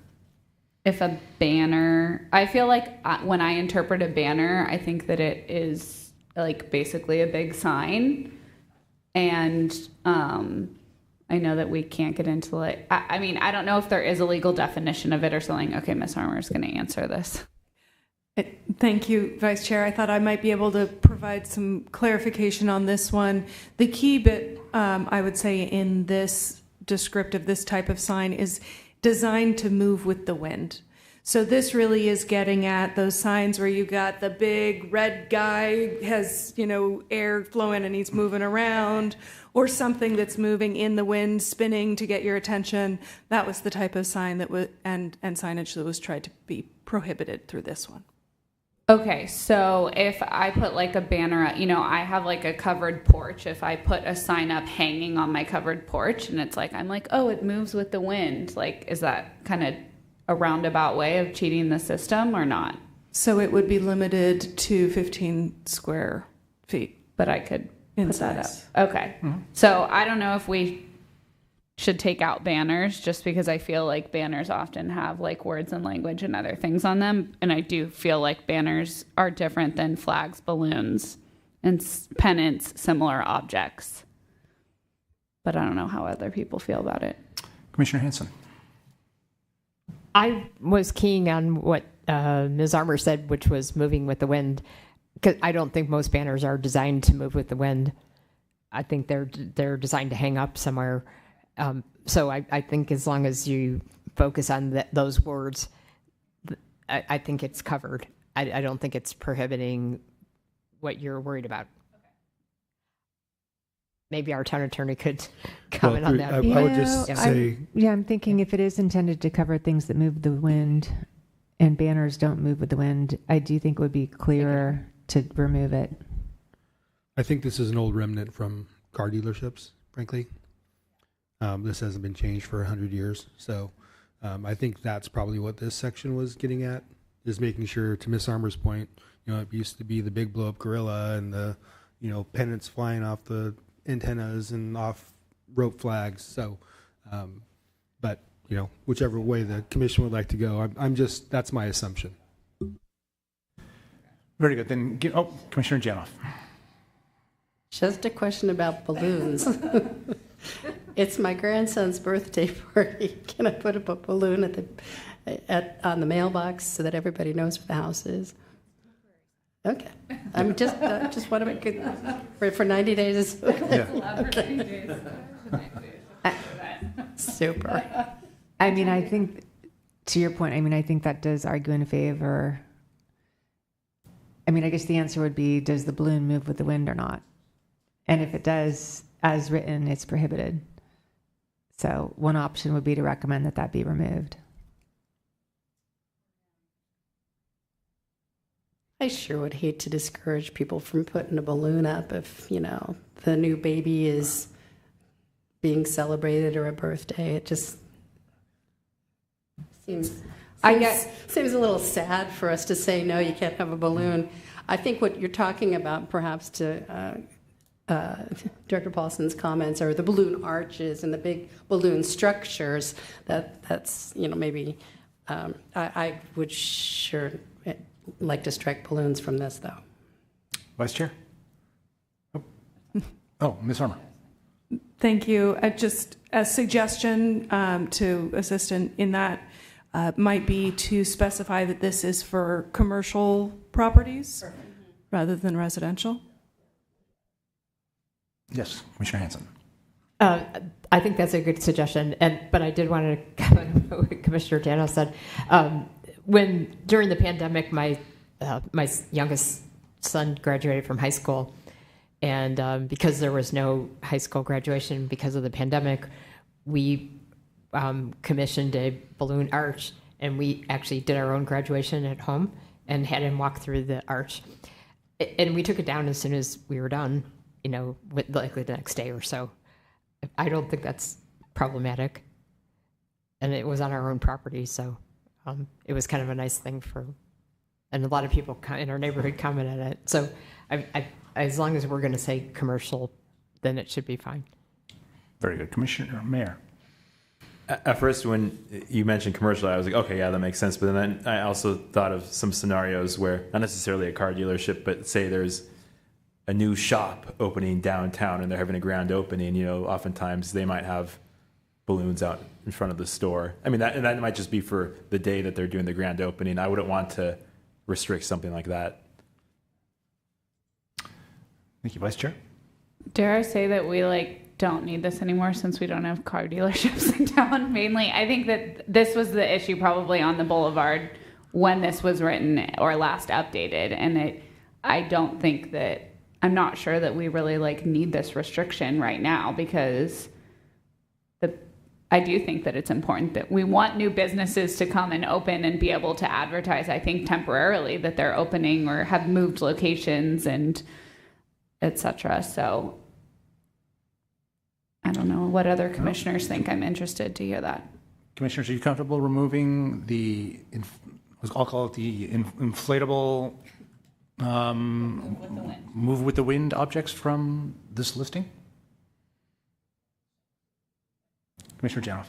if a banner, I feel like when I interpret a banner, I think that it is like basically a big sign. And I know that we can't get into like, I mean, I don't know if there is a legal definition of it or something. Okay, Ms. Armour is going to answer this. Thank you, Vice Chair. I thought I might be able to provide some clarification on this one. The key bit, I would say, in this descriptive, this type of sign is designed to move with the wind. So this really is getting at those signs where you got the big red guy has, air flowing and he's moving around, or something that's moving in the wind, spinning to get your attention. That was the type of sign that was, and signage that was tried to be prohibited through this one. Okay, so if I put like a banner, I have like a covered porch. If I put a sign up hanging on my covered porch and it's like, I'm like, oh, it moves with the wind. Like, is that kind of a roundabout way of cheating the system or not? So it would be limited to 15 square feet. But I could put that size. up. Okay. So I don't know if we should take out banners just because I feel like banners often have like words and language and other things on them. And I do feel like banners are different than flags, balloons, and pennants, similar objects. But I don't know how other people feel about it. Commissioner Hanson. I was keying on what Ms. Armour said, which was moving with the wind, because I don't think most banners are designed to move with the wind. I think they're designed to hang up somewhere. So I think as long as you focus on those words, I think it's covered. I don't think it's prohibiting what you're worried about. Maybe our town attorney could comment on that. I would just say... I'm thinking if it is intended to cover things that move the wind and banners don't move with the wind, I do think it would be clearer to remove it. I think this is an old remnant from car dealerships, frankly. This hasn't been changed for 100 years. So I think that's probably what this section was getting at, is making sure, to Miss Armour's point, it used to be the big blow-up gorilla and the, pennants flying off the antennas and off rope flags. So, but, whichever way the commission would like to go, that's my assumption. Very good. Then, Commissioner Janoff. Just a question about balloons. It's my grandson's birthday party. Can I put up a balloon on the mailbox so that everybody knows where the house is? Okay. I'm just want to make it for 90 days. Okay. Super. I mean, I think, to your point, I think that does argue in favor. I guess the answer would be, does the balloon move with the wind or not? And if it does, as written, it's prohibited. So one option would be to recommend that be removed. I sure would hate to discourage people from putting a balloon up if, the new baby is being celebrated or a birthday. It just seems a little sad for us to say, no, you can't have a balloon. I think what you're talking about, perhaps to Director Paulson's comments, are the balloon arches and the big balloon structures. That's maybe I would sure like to strike balloons from this, though. Vice Chair. Oh, Ms. Armour. Thank you. Just a suggestion to assist in that. might be to specify that this is for commercial properties rather than residential. Yes, Commissioner Hanson. I think that's a good suggestion, but I did want to comment on what Commissioner Gatos said. When during the pandemic, my youngest son graduated from high school, and because there was no high school graduation because of the pandemic, we commissioned a balloon arch, and we actually did our own graduation at home and had him walk through the arch. And we took it down as soon as we were done, likely the next day or so. I don't think that's problematic. And it was on our own property, so it was kind of a nice thing and a lot of people in our neighborhood commented on it. So as long as we're going to say commercial, then it should be fine. Very good. Commissioner Mayor. At first, when you mentioned commercial, I was like, okay, yeah, that makes sense. But then I also thought of some scenarios where, not necessarily a car dealership, but say there's a new shop opening downtown and they're having a grand opening. Oftentimes they might have balloons out in front of the store. I mean, that might just be for the day that they're doing the grand opening. I wouldn't want to restrict something like that. Thank you, Vice Chair. Dare I say that we don't need this anymore since we don't have car dealerships in town? Mainly, I think that this was the issue probably on the boulevard when this was written or last updated, and I'm not sure that we really need this restriction right now, because I do think that it's important that we want new businesses to come and open and be able to advertise, I think temporarily, that they're opening or have moved locations and etc. So I don't know what other commissioners think. I'm interested to hear that. Commissioners, are you comfortable removing I'll call it the inflatable move with the wind objects from this listing? Commissioner Janoff.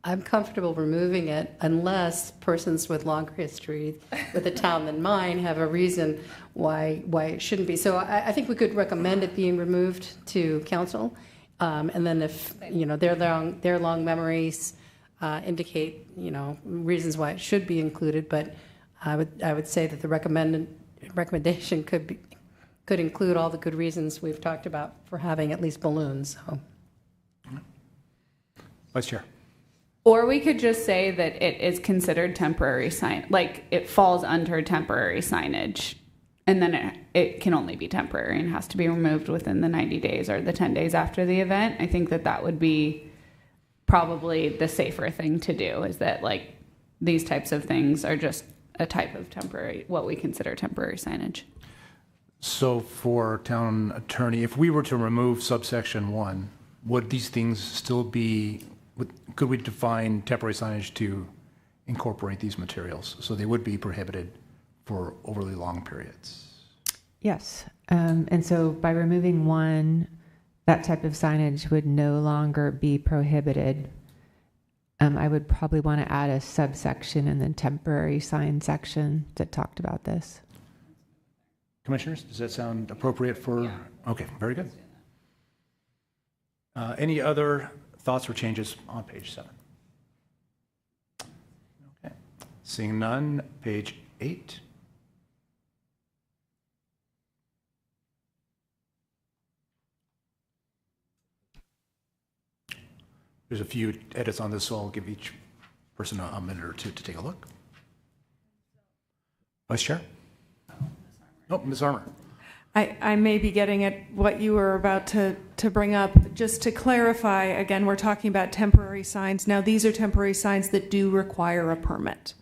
I'm comfortable removing it unless persons with longer history with a town than mine have a reason why it shouldn't be. So I think we could recommend it being removed to council. And then if, their long memories indicate, reasons why it should be included, but I would say that the recommendation could include all the good reasons we've talked about for having at least balloons. So. Vice Chair. Or we could just say that it is considered temporary sign, it falls under temporary signage, and then it can only be temporary and has to be removed within the 90 days or the 10 days after the event. I think that would be probably the safer thing to do, is that these types of things are just a type of temporary, what we consider temporary signage. So for town attorney, if we were to remove subsection 1, would these things still be, could we define temporary signage to incorporate these materials so they would be prohibited for overly long periods? Yes. And so by removing 1, that type of signage would no longer be prohibited. I would probably want to add a subsection in the temporary sign section that talked about this. Commissioners, does that sound appropriate for? Yeah. Okay, very good. Any other thoughts or changes on page 7? Okay. Seeing none, page 8. There's a few edits on this, so I'll give each person a minute or two to take a look. Vice Chair? Oh, Ms. Armour. I may be getting at what you were about to bring up. Just to clarify, again, we're talking about temporary signs. Now, these are temporary signs that do require a permit.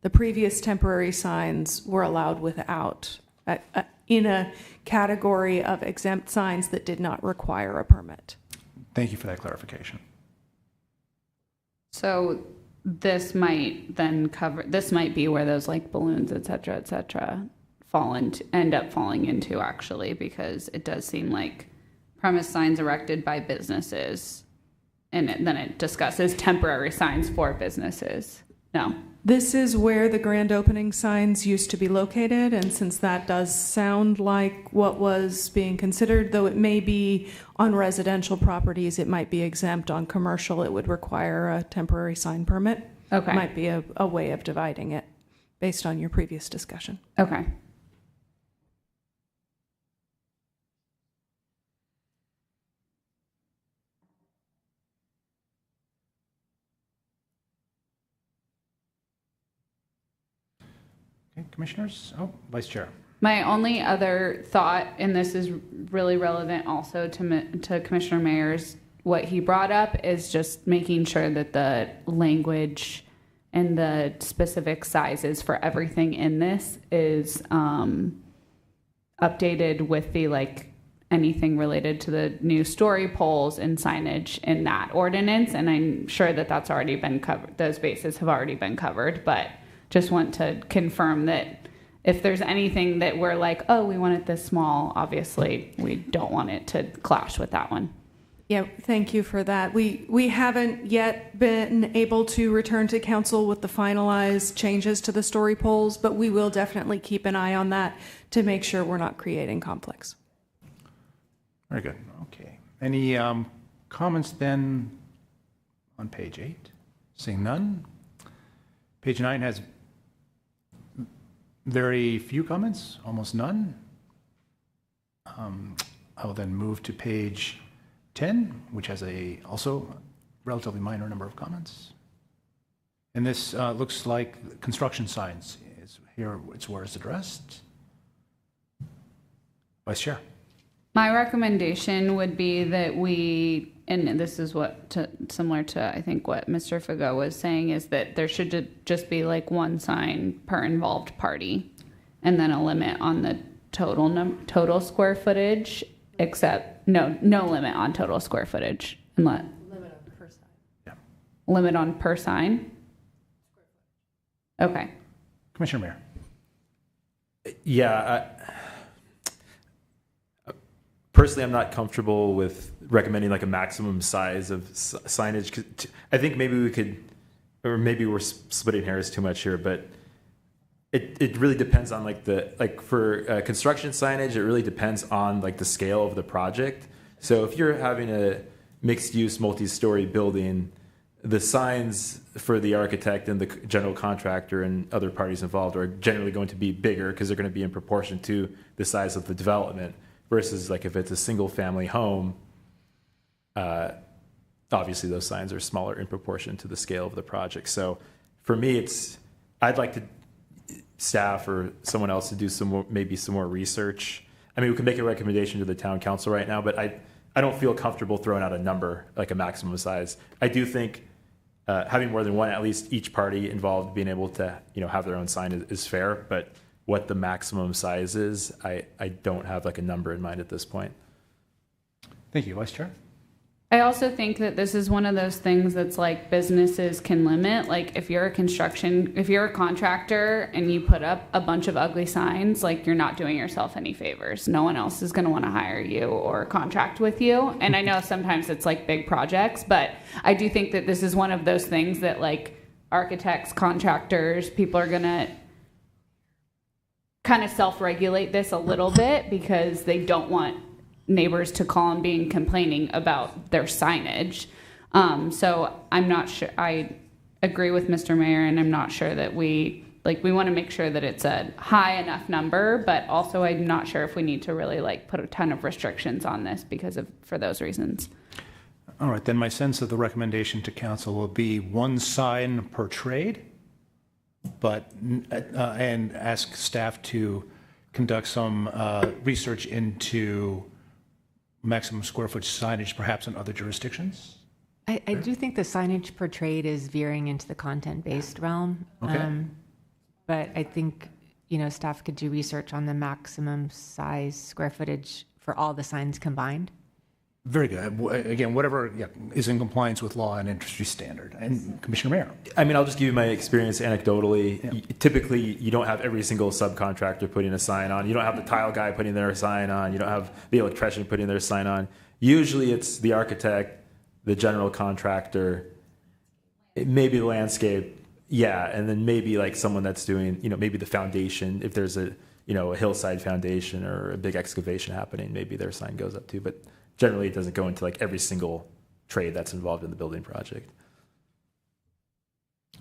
The previous temporary signs were allowed without, in a category of exempt signs that did not require a permit. Thank you for that clarification. So this might be where those balloons, et cetera, end up falling into, actually, because it does seem like premise signs erected by businesses, and then it discusses temporary signs for businesses. No. This is where the grand opening signs used to be located, and since that does sound like what was being considered, though it may be on residential properties, it might be exempt. On commercial, it would require a temporary sign permit. Okay. Might be a way of dividing it based on your previous discussion. Okay. Okay, commissioners? Oh, Vice Chair. My only other thought, and this is really relevant also to Commissioner Mayer's, what he brought up is just making sure that the language and the specific sizes for everything in this is updated with the anything related to the new story poles and signage in that ordinance. And I'm sure that that's already been covered. Those bases have already been covered, but just want to confirm that if there's anything that we're like, oh, we want it this small, obviously we don't want it to clash with that one. Yeah, thank you for that. We haven't yet been able to return to council with the finalized changes to the story polls, but we will definitely keep an eye on that to make sure we're not creating conflicts. Very good. Okay. Any comments then on page 8? Seeing none. Page 9 has very few comments, almost none. I will then move to page 10, which has also relatively minor number of comments. And this looks like construction signs. Here it's where it's addressed. Vice Chair. My recommendation would be that we, and this is similar to I think what Mr. Fago was saying, is that there should just be one sign per involved party, and then a limit on the total square footage, except no limit on total square footage, unless Limit on per sign. Yeah. limit on per sign. Okay. Commissioner Mayer. Yeah. Personally, I'm not comfortable with recommending a maximum size of signage. 'Cause I think maybe we could, or maybe we're splitting hairs too much here, but it really depends on for construction signage, it really depends on the scale of the project. So if you're having a mixed use multi-story building, the signs for the architect and the general contractor and other parties involved are generally going to be bigger because they're going to be in proportion to the size of the development. Versus if it's a single family home, obviously those signs are smaller in proportion to the scale of the project. So for me, I'd like staff or someone else to do maybe some more research. I mean, we can make a recommendation to the town council right now, but I don't feel comfortable throwing out a number, a maximum size. I do think having more than one, at least each party involved being able to have their own sign is fair, but what the maximum size is, I don't have a number in mind at this point. Thank you, Vice Chair. I also think that this is one of those things that's businesses can limit. If you're a contractor and you put up a bunch of ugly signs, you're not doing yourself any favors. No one else is going to want to hire you or contract with you. And I know sometimes it's big projects, but I do think that this is one of those things that architects, contractors, people are going to kind of self-regulate this a little bit because they don't want neighbors to call and complaining about their signage. So I'm not sure. I agree with Mr. Mayor, and I'm not sure that we want to make sure that it's a high enough number, but also I'm not sure if we need to really put a ton of restrictions on this for those reasons. All right, then my sense of the recommendation to council will be one sign per trade, but and ask staff to conduct some research into maximum square footage signage, perhaps in other jurisdictions. I do think the signage per trade is veering into the content-based realm. Okay. But I think, staff could do research on the maximum size square footage for all the signs combined. Very good. Again, whatever is in compliance with law and industry standard. And Commissioner Mayer. I mean, I'll just give you my experience anecdotally. Yeah. Typically, you don't have every single subcontractor putting a sign on. You don't have the tile guy putting their sign on. You don't have the electrician putting their sign on. Usually, it's the architect, the general contractor, maybe the landscape, and then maybe someone that's doing, maybe the foundation. If there's a hillside foundation or a big excavation happening, maybe their sign goes up too. But generally, it doesn't go into every single trade that's involved in the building project.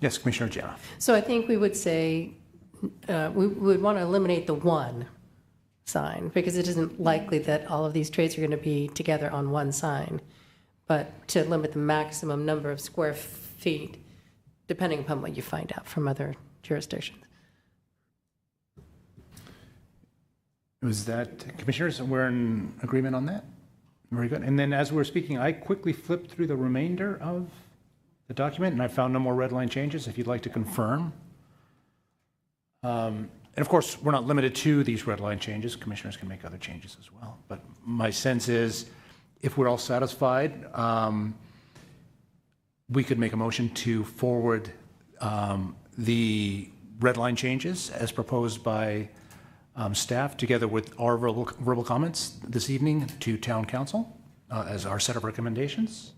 Yes, Commissioner Janoff. So I think we would say, we would want to eliminate the one sign, because it isn't likely that all of these trades are going to be together on one sign, but to limit the maximum number of square feet, depending upon what you find out from other jurisdictions. Was that, Commissioners, we're in agreement on that? Very good. And then as we were speaking, I quickly flipped through the remainder of the document, and I found no more red line changes, if you'd like to confirm. And of course, we're not limited to these red line changes. Commissioners can make other changes as well. But my sense is, if we're all satisfied, we could make a motion to forward the red line changes as proposed by staff, together with our verbal comments this evening, to Town Council as our set of recommendations.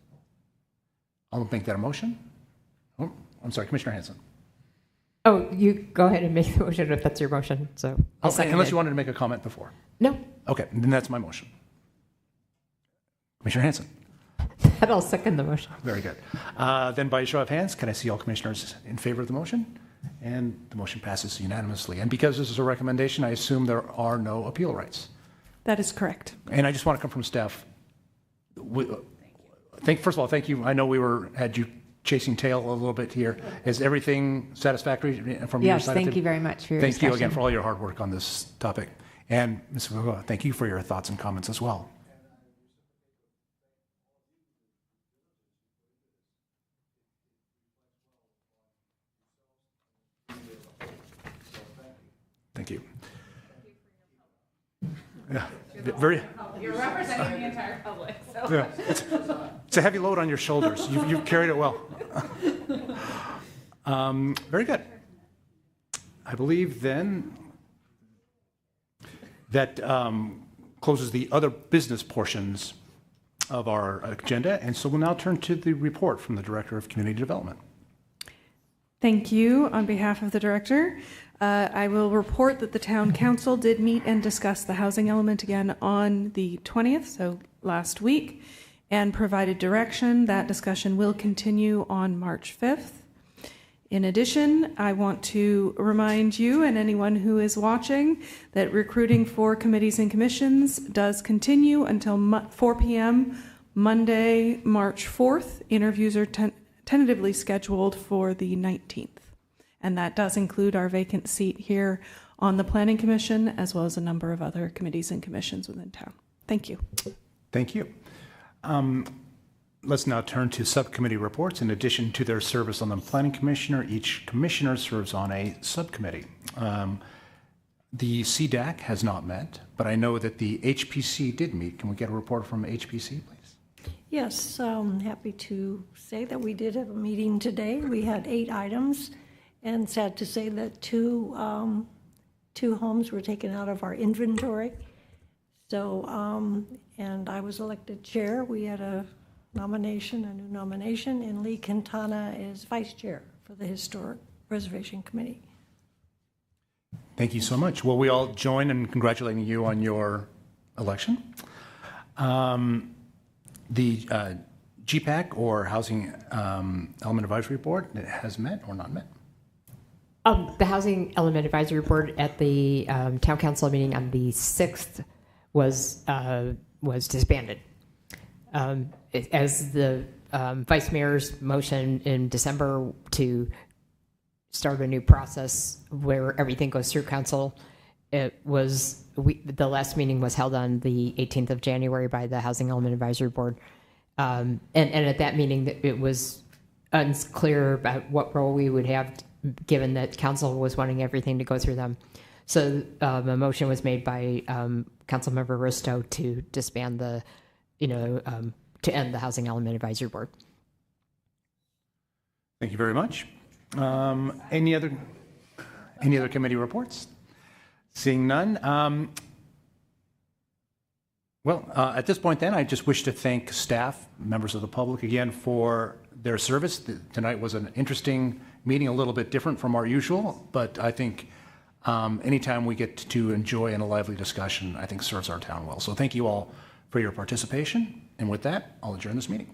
I'll make that a motion. Oh, I'm sorry, Commissioner Hanson. Oh, you go ahead and make the motion if that's your motion. So I'll second unless it. you wanted to make a comment before. No. Okay, then that's my motion. Commissioner Hanson. And I'll second the motion. Very good. Then by a show of hands, can I see all commissioners in favor of the motion? And the motion passes unanimously. And because this is a recommendation, I assume there are no appeal rights. That is correct. And I just want to come from staff. First of all, thank you. I know had you chasing tail a little bit here. Is everything satisfactory from your Yes, side? thank you very much for your Thank you again discussion. for all your hard work on this topic. And Ms. Fugua, thank you for your thoughts and comments as well. Thank you. Yeah, very. You're representing the entire public. So. Yeah, it's a heavy load on your shoulders. You've carried it well. Very good. I believe then that closes the other business portions of our agenda, and so we'll now turn to the report from the Director of Community Development. Thank you. On behalf of the director, I will report that the town council did meet and discuss the housing element again on the 20th, so last week, and provided direction. That discussion will continue on March 5th. In addition, I want to remind you and anyone who is watching that recruiting for committees and commissions does continue until 4 p.m. Monday, March 4th. Interviews are tentatively scheduled for the 19th. And that does include our vacant seat here on the Planning Commission, as well as a number of other committees and commissions within town. Thank you. Thank you. Let's now turn to subcommittee reports. In addition to their service on the Planning Commissioner, each commissioner serves on a subcommittee. The CDAC has not met, but I know that the HPC did meet. Can we get a report from HPC, please? Yes, I'm happy to say that we did have a meeting today. We had 8 items, and sad to say that two homes were taken out of our inventory. So, and I was elected chair. We had a new nomination, and Lee Quintana is vice chair for the Historic Preservation Committee. Thank you so much. Well, we all join in congratulating you on your election. The GPAC, or Housing Element Advisory Board, has met or not met? The Housing Element Advisory Board at the Town Council meeting on the 6th was disbanded. As the Vice Mayor's motion in December to start a new process where everything goes through Council, the last meeting was held on the 18th of January by the Housing Element Advisory Board. And at that meeting, it was unclear about what role we would have, given that Council was wanting everything to go through them. So a motion was made by Councilmember Risto to disband to end the Housing Element Advisory Board. Thank you very much. Any other committee reports? Seeing none. At this point then, I just wish to thank staff, members of the public again for their service. Tonight was an interesting meeting, a little bit different from our usual, but I think anytime we get to enjoy in a lively discussion, I think serves our town well. So thank you all for your participation. And with that, I'll adjourn this meeting.